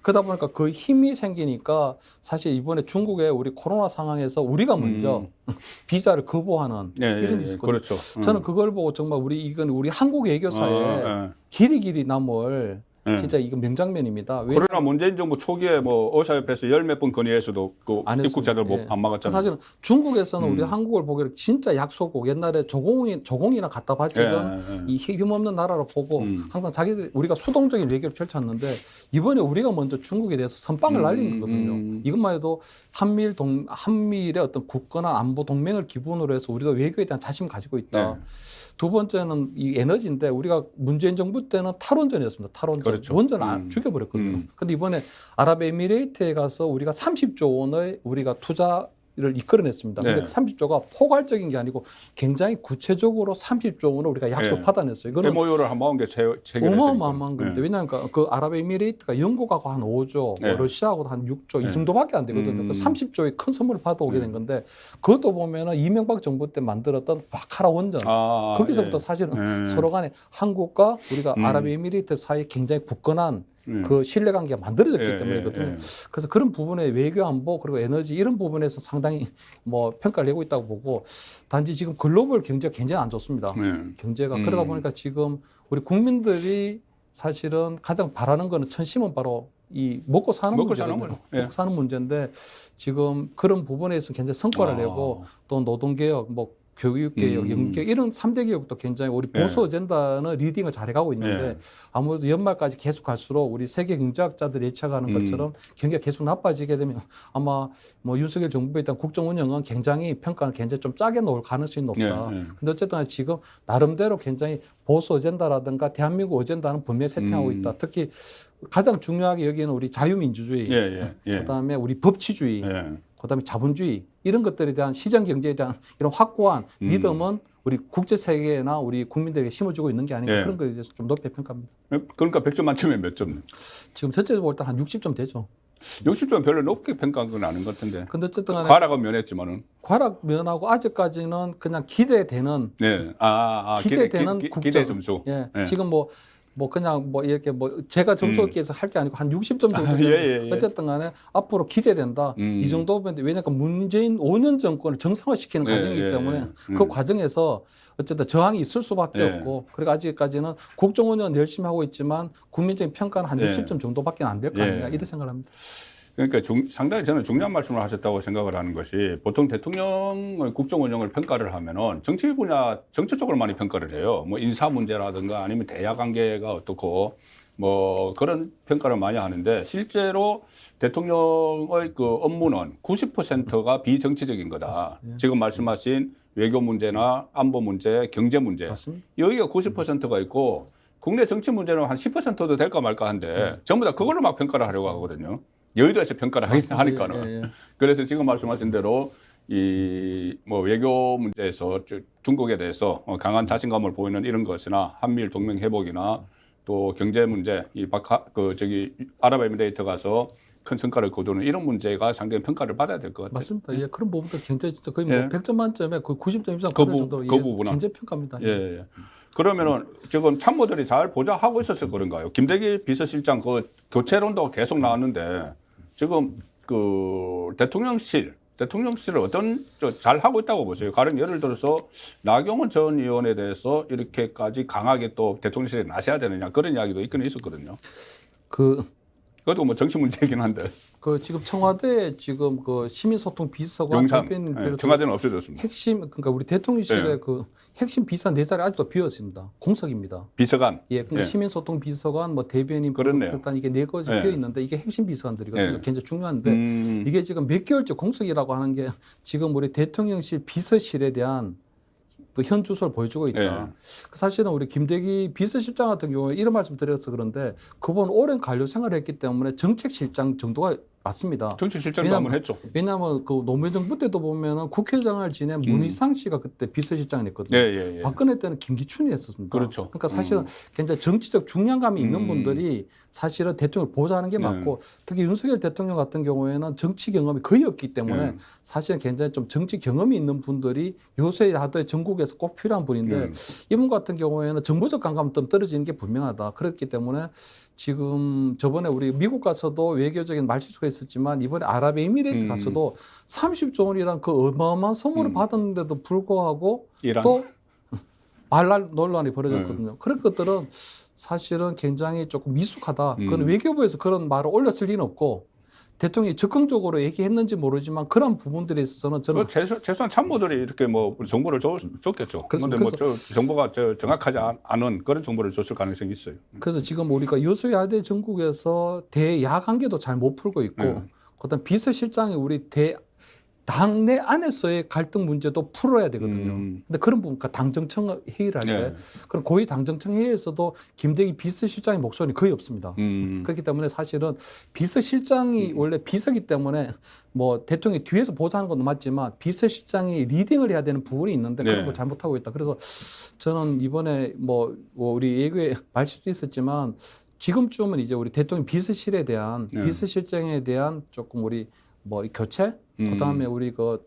그러다 보니까 그 힘이 생기니까 사실 이번에 중국의 우리 코로나 상황에서 우리가 먼저 비자를 거부하는 이런 일이 있었거든요. 그렇죠. 저는 그걸 보고 정말 이건 우리 한국 외교사에 길이 남을 진짜 이거 명장면입니다. 코로나 문재인 정부 초기에 뭐 의사협회에서 열 몇 번 건의해서도 그 입국자들 안 막았잖아요. 사실은 중국에서는 우리 한국을 보기로 진짜 약소국 옛날에 조공이나 갖다 바치던 이 힘없는 나라로 보고 항상 자기들 우리가 수동적인 외교를 펼쳤는데 이번에 우리가 먼저 중국에 대해서 선빵을 날린 거거든요. 이것만 해도 한미일의 어떤 굳건한 안보 동맹을 기본으로 해서 우리가 외교에 대한 자신을 가지고 있다. 두 번째는 이 에너지인데 우리가 문재인 정부 때는 탈원전이었습니다. 탈원전. 그렇죠. 원전 죽여버렸거든요. 근데 이번에 아랍에미레이트에 가서 우리가 30조 원의 우리가 투자 이끌어냈습니다. 네. 근데 30조가 포괄적인 게 아니고 굉장히 구체적으로 30조 원을 우리가 약속 네. 받아냈어요. 이거는 MOU를 한 40개 체결했으니까. 어마어마한 겁니다. 네. 왜냐하면 그 아랍에미레이트가 영국하고 한 5조, 네. 뭐 러시아하고도 한 6조 네. 이 정도밖에 안 되거든요. 그 30조의 큰 선물을 받아오게 된 건데 그것도 보면은 이명박 정부 때 만들었던 바카라 원전 거기서부터 사실은 서로 간에 한국과 우리가 아랍에미레이트 사이에 굉장히 굳건한 그 신뢰관계가 만들어졌기 때문이거든요. 그래서 그런 부분에 외교 안보 그리고 에너지 이런 부분에서 상당히 뭐 평가를 내고 있다고 보고 단지 지금 글로벌 경제가 굉장히 안 좋습니다. 경제가 그러다 보니까 지금 우리 국민들이 사실은 가장 바라는 거는 천심은 바로 이 먹고 사는 문제거든요. 먹고 사는 문제인데 지금 그런 부분에서 굉장히 성과를 내고 또 노동개혁 뭐 교육개혁, 연계개혁 이런 3대 개혁도 굉장히 우리 보수 어젠다는 리딩을 잘해가고 있는데 아무래도 연말까지 계속 갈수록 우리 세계 경제학자들이 예측하는 것처럼 경기가 계속 나빠지게 되면 아마 뭐 윤석열 정부에 일단 국정 운영은 굉장히 평가는 굉장히 좀 짜게 놓을 가능성이 높다. 근데 어쨌든 지금 나름대로 굉장히 보수 어젠다라든가 대한민국 어젠다는 분명히 세팅하고 있다. 특히 가장 중요하게 여기는 우리 자유민주주의, 그다음에 우리 법치주의, 그다음에 자본주의 이런 것들에 대한 시장 경제에 대한 이런 확고한 믿음은 우리 국제 세계나 우리 국민들에게 심어주고 있는 게 아닌가 그런 거에 대해서 좀 높게 평가합니다. 그러니까 100점 만점에 몇 점? 지금 전체적으로 볼 때 한 60점 되죠. 60점 별로 높게 평가한 건 아닌 것 같은데. 근데 어쨌든 간에 과락은 면했지만은. 과락 면하고 아직까지는 그냥 기대되는 기대되는 기대 점수. 지금 뭐 그냥 뭐 이렇게 뭐 제가 점수 얻기위해서 할 게 아니고 한 60점 정도 어쨌든 간에 앞으로 기대된다. 이 정도면 왜냐하면 문재인 5년 정권을 정상화시키는 과정이기 때문에 그 과정에서 어쨌든 저항이 있을 수밖에 없고 그리고 아직까지는 국정 운영 열심히 하고 있지만 국민적인 평가는 한 60점 정도밖에 안 될 거 아니냐 이런 생각을 합니다. 그러니까 상당히 저는 중요한 말씀을 하셨다고 생각을 하는 것이 보통 대통령의 국정 운영을 평가를 하면은 정치 분야, 정치 쪽으로 많이 평가를 해요. 뭐 인사 문제라든가 아니면 대야 관계가 어떻고 뭐 그런 평가를 많이 하는데 실제로 대통령의 그 업무는 90%가 비정치적인 거다. 지금 말씀하신 외교 문제나 안보 문제, 경제 문제. 맞습니다. 여기가 90%가 있고 국내 정치 문제는 한 10%도 될까 말까 한데 전부 다 그걸로 막 평가를 하려고 하거든요. 여의도에서 평가를 하니까는. 그래서 지금 말씀하신 대로 이 뭐 외교 문제에서 중국에 대해서 강한 자신감을 보이는 이런 것이나 한미일 동맹 회복이나 또 경제 문제, 아랍에미레이트 가서 큰 성과를 거두는 이런 문제가 상당히 평가를 받아야 될 것 같아요. 맞습니다. 그런 부분도 굉장히 진짜 거의 뭐 100점 만점에 거의 90점 이상 그 받을 정도로 부분은 굉장히 평가입니다. 그러면은 지금 참모들이 잘 보좌하고 있어서 그런가요? 김대기 비서실장 그 교체론도 계속 나왔는데 지금 그 대통령실을 어떤 잘 하고 있다고 보세요? 가령 예를 들어서 나경원 전 의원에 대해서 이렇게까지 강하게 또 대통령실에 나서야 되느냐 그런 이야기도 있긴 있었거든요. 그것도 뭐 정치 문제이긴 한데. 지금 청와대 지금 그 시민소통 비서관 청와대는 없어졌습니다. 핵심 그러니까 우리 대통령실의 그 핵심 비서관 4자리 아직도 비어 있습니다. 공석입니다. 비서관. 그러니까 시민소통 비서관, 뭐 대변인, 일단 이게 4가지 비어 있는데 이게 핵심 비서관들이거든요. 굉장히 중요한데 이게 지금 몇 개월째 공석이라고 하는 게 지금 우리 대통령실 비서실에 대한 그 현 주소를 보여주고 있다. 사실은 우리 김대기 비서실장 같은 경우에 이런 말씀 드려서 그런데 그분 오랜 관료 생활을 했기 때문에 정책실장 정도가 맞습니다. 정책실장도 한번 했죠. 왜냐하면 그 노무현 정부 때도 보면은 국회의장을 지낸 문희상 씨가 그때 비서실장을 했거든요. 박근혜 때는 김기춘이 했었습니다. 그렇죠. 그러니까 사실은 굉장히 정치적 중량감이 있는 분들이 사실은 대통령을 보좌하는 게 맞고 특히 윤석열 대통령 같은 경우에는 정치 경험이 거의 없기 때문에 사실은 굉장히 좀 정치 경험이 있는 분들이 요새 하도에 전국에서 꼭 필요한 분인데 이분 같은 경우에는 정보적 감각은 좀 떨어지는 게 분명하다. 그렇기 때문에 지금 저번에 우리 미국 가서도 외교적인 말실수가 있었지만 이번에 아랍에미레이트 가서도 30조 원이란 그 어마어마한 선물을 받았는데도 불구하고 또 말랄 논란이 벌어졌거든요. 그런 것들은 사실은 굉장히 조금 미숙하다. 그건 외교부에서 그런 말을 올렸을 리는 없고 대통령이 적극적으로 얘기했는지 모르지만 그런 부분들에 있어서는 저는 최소한 참모들이 이렇게 뭐 정보를 줬겠죠. 그런데 뭐 정보가 정확하지 않은 그런 정보를 줬을 가능성이 있어요. 그래서 지금 우리가 여소야대 전국에서 대야 관계도 잘 못 풀고 있고 그다음 비서실장이 우리 당내 안에서의 갈등 문제도 풀어야 되거든요. 근데 그런 부분, 그러니까 당정청 회의를 할 때, 그럼 고위 당정청 회의에서도 김대기 비서실장의 목소리는 거의 없습니다. 그렇기 때문에 사실은 비서실장이 원래 비서기 때문에 뭐 대통령이 뒤에서 보좌하는 건 맞지만 비서실장이 리딩을 해야 되는 부분이 있는데 그런 걸 잘못하고 있다. 그래서 저는 이번에 뭐 우리 예고에 말실도 있었지만 지금쯤은 이제 우리 대통령 비서실에 대한 비서실장에 대한 조금 우리 뭐 이 교체, 그다음에 우리 그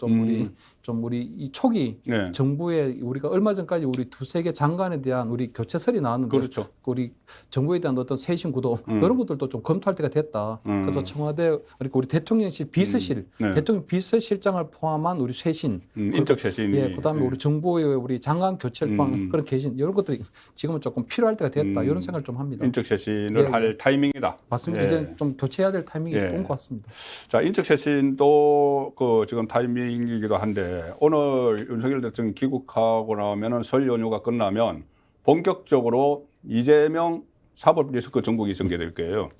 좀 우리 이 초기 정부에 우리가 얼마 전까지 우리 두세 개 장관에 대한 우리 교체설이 나왔는데 그렇죠. 우리 정부에 대한 어떤 쇄신 구도 이런 것들도 좀 검토할 때가 됐다. 그래서 청와대 그러니까 우리 대통령실 비서실, 대통령 비서실장을 포함한 우리 쇄신, 인적 쇄신이, 예, 그다음에 우리 정부의 우리 장관 교체를 포함한 그런 개신 이런 것들이 지금은 조금 필요할 때가 됐다. 이런 생각을 좀 합니다. 인적 쇄신을 할 타이밍이다. 맞습니다. 이제 좀 교체해야 될 타이밍이 온 것 같습니다. 자, 인적 쇄신도 그 지금 타이밍이기도 한데 오늘 윤석열 대통령이 귀국하고 나면은 설 연휴가 끝나면 본격적으로 이재명 사법리스크 전국이 전개될 거예요.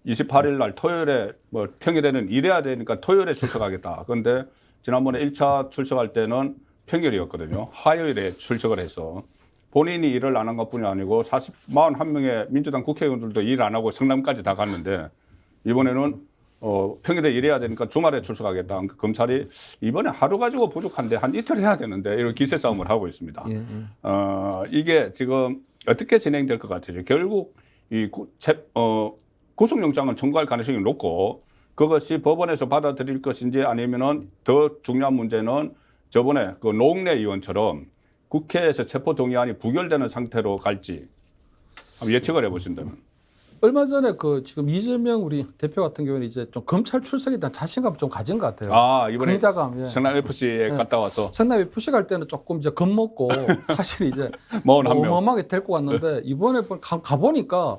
28일 날 토요일에 뭐 평일에는 일해야 되니까 토요일에 출석하겠다. 그런데 지난번에 1차 출석할 때는 평일이었거든요. 화요일에 출석을 해서 본인이 일을 안 한 것뿐이 아니고 41명의 민주당 국회의원들도 일 안 하고 성남까지 다 갔는데 이번에는 평일에 일해야 되니까 주말에 출석하겠다. 그러니까 검찰이 이번에 하루 가지고 부족한데 한 이틀 해야 되는데 이런 기세 싸움을 하고 있습니다. 이게 지금 어떻게 진행될 것 같아요? 결국 이 구속영장을 청구할 가능성이 높고 그것이 법원에서 받아들일 것인지 아니면은 더 중요한 문제는 저번에 그 노웅래 의원처럼 국회에서 체포동의안이 부결되는 상태로 갈지 한번 예측을 해보신다면. 얼마 전에 그 지금 이재명 우리 대표 같은 경우는 이제 좀 검찰 출석에 대한 자신감 좀 가진 것 같아요. 아, 이번에 긍자감, 성남 FC에 갔다 와서. 성남 FC 갈 때는 조금 이제 겁먹고 사실 이제 뭐 어마어마하게 데리고 갔는데 이번에 가보니까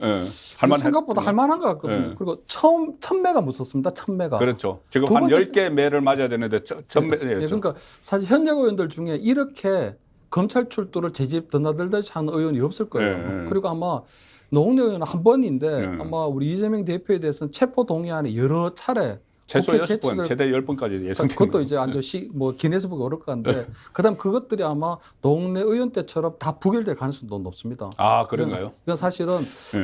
생각보다 할만한 것 같거든요. 그리고 처음 1000매가 무섭습니다. 1000매가. 그렇죠. 지금 한 10개 매를 맞아야 되는데 1000매였죠. 그러니까 사실 현역 의원들 중에 이렇게 검찰 출두를 제집 드나들듯이 하는 의원이 없을 거예요. 그리고 아마 노웅래 의원은 한 번인데 아마 우리 이재명 대표에 대해서는 체포 동의안이 여러 차례 최소 6번, 최대 10번까지 예상됩니다. 그것도 이제 뭐 기내에서 보기 어려울 것 같은데 그다음 그것들이 아마 노웅래 의원 때처럼 다 부결될 가능성도 높습니다. 아, 그런가요? 이건 사실은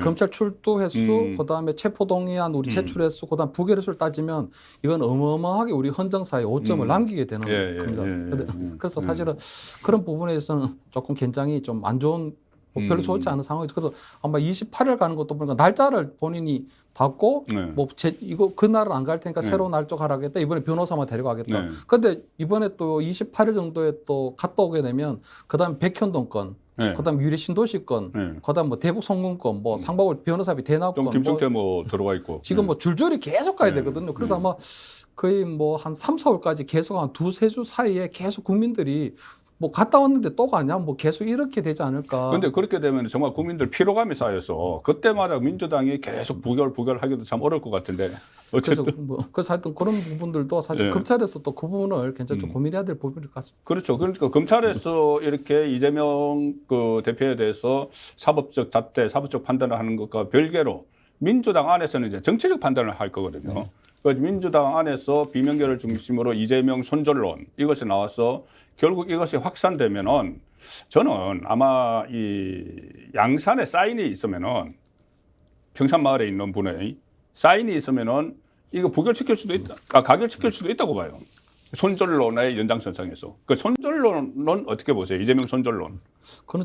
검찰 출두 횟수, 그다음에 체포 동의안 우리 제출 횟수, 그다음 부결 횟수를 따지면 이건 어마어마하게 우리 헌정사에 오점을 남기게 되는 겁니다. 그래서 사실은 그런 부분에서는 조금 굉장히 좀 안 좋은 별로 좋지 않은 상황이죠. 그래서 아마 28일 가는 것도 보니까 날짜를 본인이 받고 뭐 이거 그날은 안 갈 테니까 새로운 날짜 가라겠다. 이번에 변호사만 데려가겠다. 그런데 이번에 또 28일 정도에 또 갔다 오게 되면 그다음 백현동 건, 그다음 유리 신도시 건, 그다음 뭐 대북 송금 건, 뭐 상박을 변호사비 대납 건, 김성태 뭐 들어가 있고 지금 뭐 줄줄이 계속 가야 되거든요. 그래서 아마 거의 뭐 한 3, 4월까지 계속 한 두세 주 사이에 계속 국민들이 뭐 갔다 왔는데 또 가냐? 뭐 계속 이렇게 되지 않을까? 그런데 그렇게 되면 정말 국민들 피로감이 쌓여서 그때마다 민주당이 계속 부결하기도 참 어려울 것 같은데 어쨌든 그래서 하여튼 그런 부분들도 사실 검찰에서 또 그 부분을 굉장히 좀 고민해야 될 부분일 것 같습니다. 그렇죠. 그러니까 검찰에서 이렇게 이재명 그 대표에 대해서 사법적 잣대, 사법적 판단을 하는 것과 별개로 민주당 안에서는 이제 정치적 판단을 할 거거든요. 그래서 민주당 안에서 비명계를 중심으로 이재명 손절론 이것이 나와서 결국 이것이 확산되면은 저는 아마 이 양산에 사인이 있으면은 평산마을에 있는 분의 사인이 있으면은 이거 부결시킬 수도 있다, 가결시킬 수도 있다고 봐요. 손절론의 연장선상에서. 그 손절론은 어떻게 보세요? 이재명 손절론.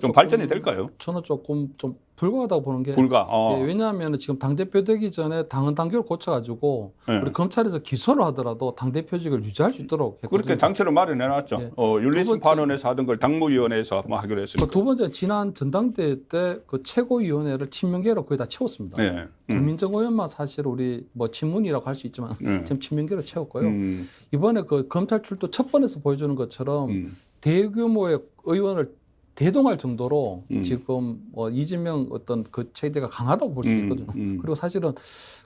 좀 발전이 될까요? 저는 조금 좀 불가하다고 보는 게. 예, 왜냐하면 지금 당대표 되기 전에 당헌 당규를 고쳐가지고 우리 검찰에서 기소를 하더라도 당대표직을 유지할 수 있도록 했거든요. 그렇게 장치를 마련해놨죠. 윤리심판원에서 하던 걸 당무위원회에서 하기로 했습니다. 두 번째 지난 전당대회 때 그 최고위원회를 친명계로 거의 다 채웠습니다. 김민정 의원만 사실 우리 뭐 친문이라고 할 수 있지만 지금 친명계로 채웠고요. 이번에 그 검찰 출두 첫 번에서 보여주는 것처럼 대규모의 의원을 대동할 정도로 지금 이재명 어떤 그 체제가 강하다고 볼 수도 있거든요. 그리고 사실은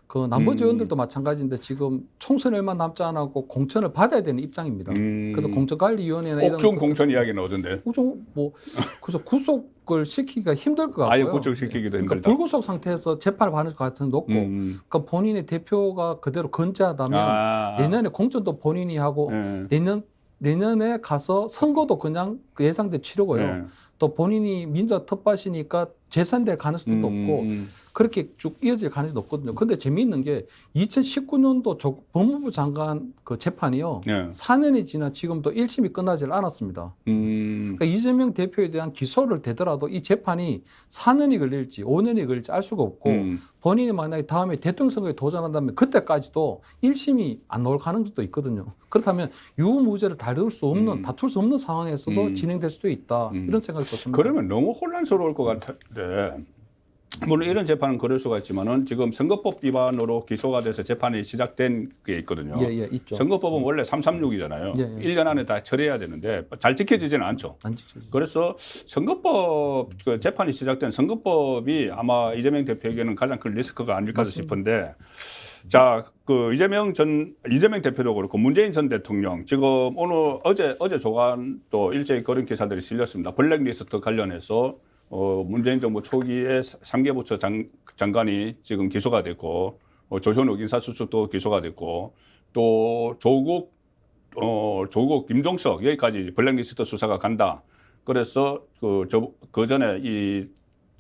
그 나머지 의원들도 마찬가지인데 지금 총선이 얼마 남지 않았고 공천을 받아야 되는 입장입니다. 그래서 공천관리위원회나 이런 옥중 공천 이야기 나오던데. 옥중 그래서 구속을 시키기가 힘들 것 같고요. 아예 구속시키기도 힘들다. 그러니까 불구속 상태에서 재판을 받을 것 같은 높고, 그러니까 본인의 대표가 그대로 건재하다면 내년에 공천도 본인이 하고 내년에 가서 선거도 그냥 그 예상대로 치르고요. 또 본인이 민주당 텃밭이니까 재선될 가능성도 높고 그렇게 쭉 이어질 가능성이 높거든요. 그런데 재미있는 게 2019년도 법무부 장관 그 재판이요. 4년이 지나 지금도 1심이 끝나질 않았습니다. 그러니까 이재명 대표에 대한 기소를 되더라도 이 재판이 4년이 걸릴지 5년이 걸릴지 알 수가 없고 본인이 만약에 다음에 대통령 선거에 도전한다면 그때까지도 1심이 안 나올 가능성도 있거든요. 그렇다면 유무죄를 다툴 수 없는 상황에서도 진행될 수도 있다. 이런 생각이 듭니다. 그러면 너무 혼란스러울 것 같은데 물론 이런 재판은 그럴 수가 있지만은 지금 선거법 위반으로 기소가 돼서 재판이 시작된 게 있거든요. 있죠. 선거법은 원래 336이잖아요. 1년 안에 다 처리해야 되는데 잘 지켜지지는 않죠. 안 지켜지죠. 그래서 선거법 그 재판이 시작된 선거법이 아마 이재명 대표에게는 가장 큰 리스크가 아닐까 싶은데 자, 그 이재명 대표도 그렇고 문재인 전 대통령 지금 오늘 어제 조간도 일제히 그런 기사들이 실렸습니다. 블랙리스트 관련해서 문재인 정부 초기에 3개 부처 장관이 지금 기소가 됐고 조현욱 인사수석도 기소가 됐고 또 조국 김종석 여기까지 블랙리스트 수사가 간다. 그래서 그 전에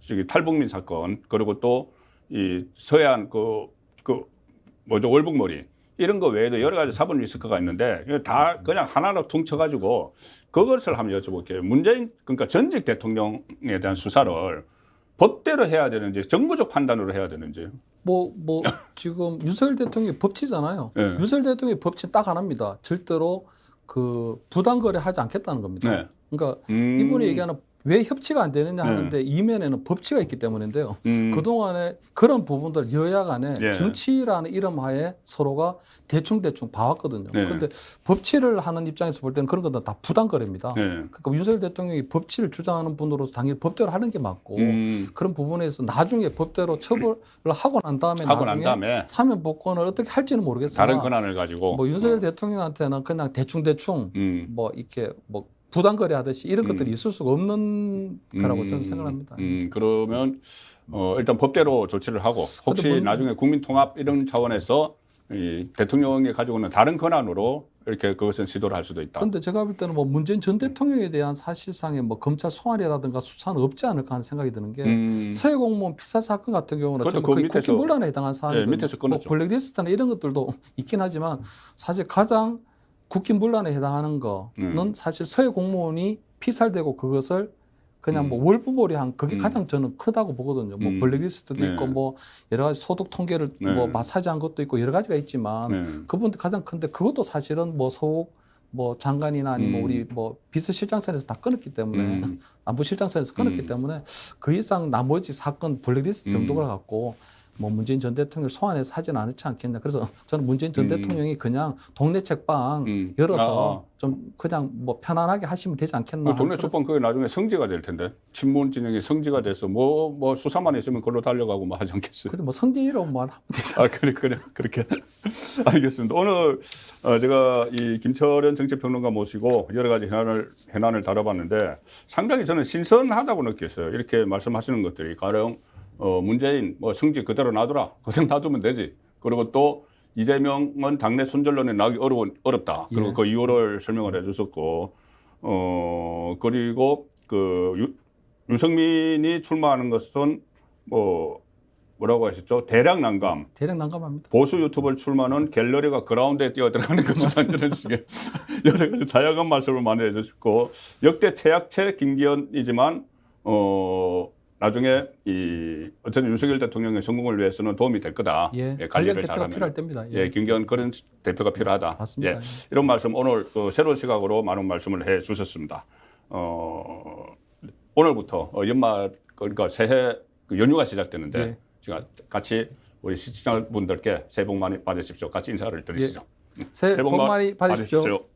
저기 탈북민 사건 그리고 또 이 서해안 월북머리 이런 거 외에도 여러 가지 사법 리스크가 있는데 다 그냥 하나로 퉁쳐가지고 그것을 한번 여쭤볼게요. 그러니까 전직 대통령에 대한 수사를 법대로 해야 되는지 정무적 판단으로 해야 되는지. 지금 윤석열 대통령이 법치잖아요. 윤석열 대통령의 법치는 딱 하나입니다. 절대로 그 부당거래 하지 않겠다는 겁니다. 그러니까 이분이 얘기하는 왜 협치가 안 되느냐 하는데 이면에는 법치가 있기 때문인데요. 그동안에 그런 부분들 여야 간에 정치라는 이름 하에 서로가 대충 봐왔거든요. 그런데 법치를 하는 입장에서 볼 때는 그런 것들은 다 부당거래입니다. 그러니까 윤석열 대통령이 법치를 주장하는 분으로서 당연히 법대로 하는 게 맞고 그런 부분에서 나중에 법대로 처벌을 하고 난 다음에 사면 복권을 어떻게 할지는 모르겠으나 다른 권한을 가지고 윤석열 대통령한테는 그냥 대충 이렇게 부당거래 하듯이 이런 것들이 있을 수가 없는 거라고 저는 생각합니다. 그러면 일단 법대로 조치를 하고 혹시 나중에 국민통합 이런 차원에서 이 대통령이 가지고 있는 다른 권한으로 이렇게 그것은 시도를 할 수도 있다. 그런데 제가 볼 때는 문재인 전 대통령에 대한 사실상의 검찰 소환이라든가 수사는 없지 않을까 하는 생각이 드는 게 서해 공무원 피살 사건 같은 경우는 거의 국회 문란에 해당한 사안이거든요. 밑에서 끊었죠. 블랙리스트나 이런 것들도 있긴 하지만 사실 가장 국긴 문란에 해당하는 거는 사실 서해 공무원이 피살되고 그것을 그냥 월부몰이 한 그게 가장 저는 크다고 보거든요. 블랙리스트도 있고 여러 가지 소득 통계를 마사지한 것도 있고 여러 가지가 있지만 그분도 가장 큰데 그것도 사실은 서욱 장관이나 아니면 우리 비서실장선에서 다 끊었기 때문에 안보실장선에서 끊었기 때문에 그 이상 나머지 사건 블랙리스트 정도를 갖고 문재인 전 대통령 소환해서 하지는 않지 않겠냐. 그래서 저는 문재인 전 대통령이 그냥 동네 책방 열어서 좀 그냥 편안하게 하시면 되지 않겠나. 동네 책방 그게 나중에 성지가 될 텐데 친문 진영이 성지가 돼서 수사만 있으면 그걸로 달려가고 하지 않겠어요. 근데 성지라고 하면 되지 그래 그렇게 알겠습니다. 오늘 제가 이 김철현 정치평론가 모시고 여러 가지 현안을 다뤄봤는데 상당히 저는 신선하다고 느꼈어요. 이렇게 말씀하시는 것들이 가령 문재인 성지 그대로 놔두라. 그대로 놔두면 되지. 그리고 또 이재명은 당내 손절론에 나기 어렵다. 그리고 그 이유를 설명을 해주셨고, 그리고 유승민이 출마하는 것은 뭐라고 하셨죠? 대량 난감합니다. 보수 유튜버 출마는 갤러리가 그라운드에 뛰어들어가는 것이다. 이런 식의 여러 가지 다양한 말씀을 많이 해주셨고, 역대 최약체 김기현이지만 나중에 어쨌든 윤석열 대통령의 성공을 위해서는 도움이 될 거다. 관리를 잘하면. 필요할 때입니다. 김기현 그런 대표가 필요하다. 맞습니다. 이런 말씀 오늘 새로운 시각으로 많은 말씀을 해 주셨습니다. 오늘부터 연말 그러니까 새해 연휴가 시작되는데 제가 같이 우리 시청자분들께 새해 복 많이 받으십시오. 같이 인사를 드리시죠. 새해 복 많이 받으십시오.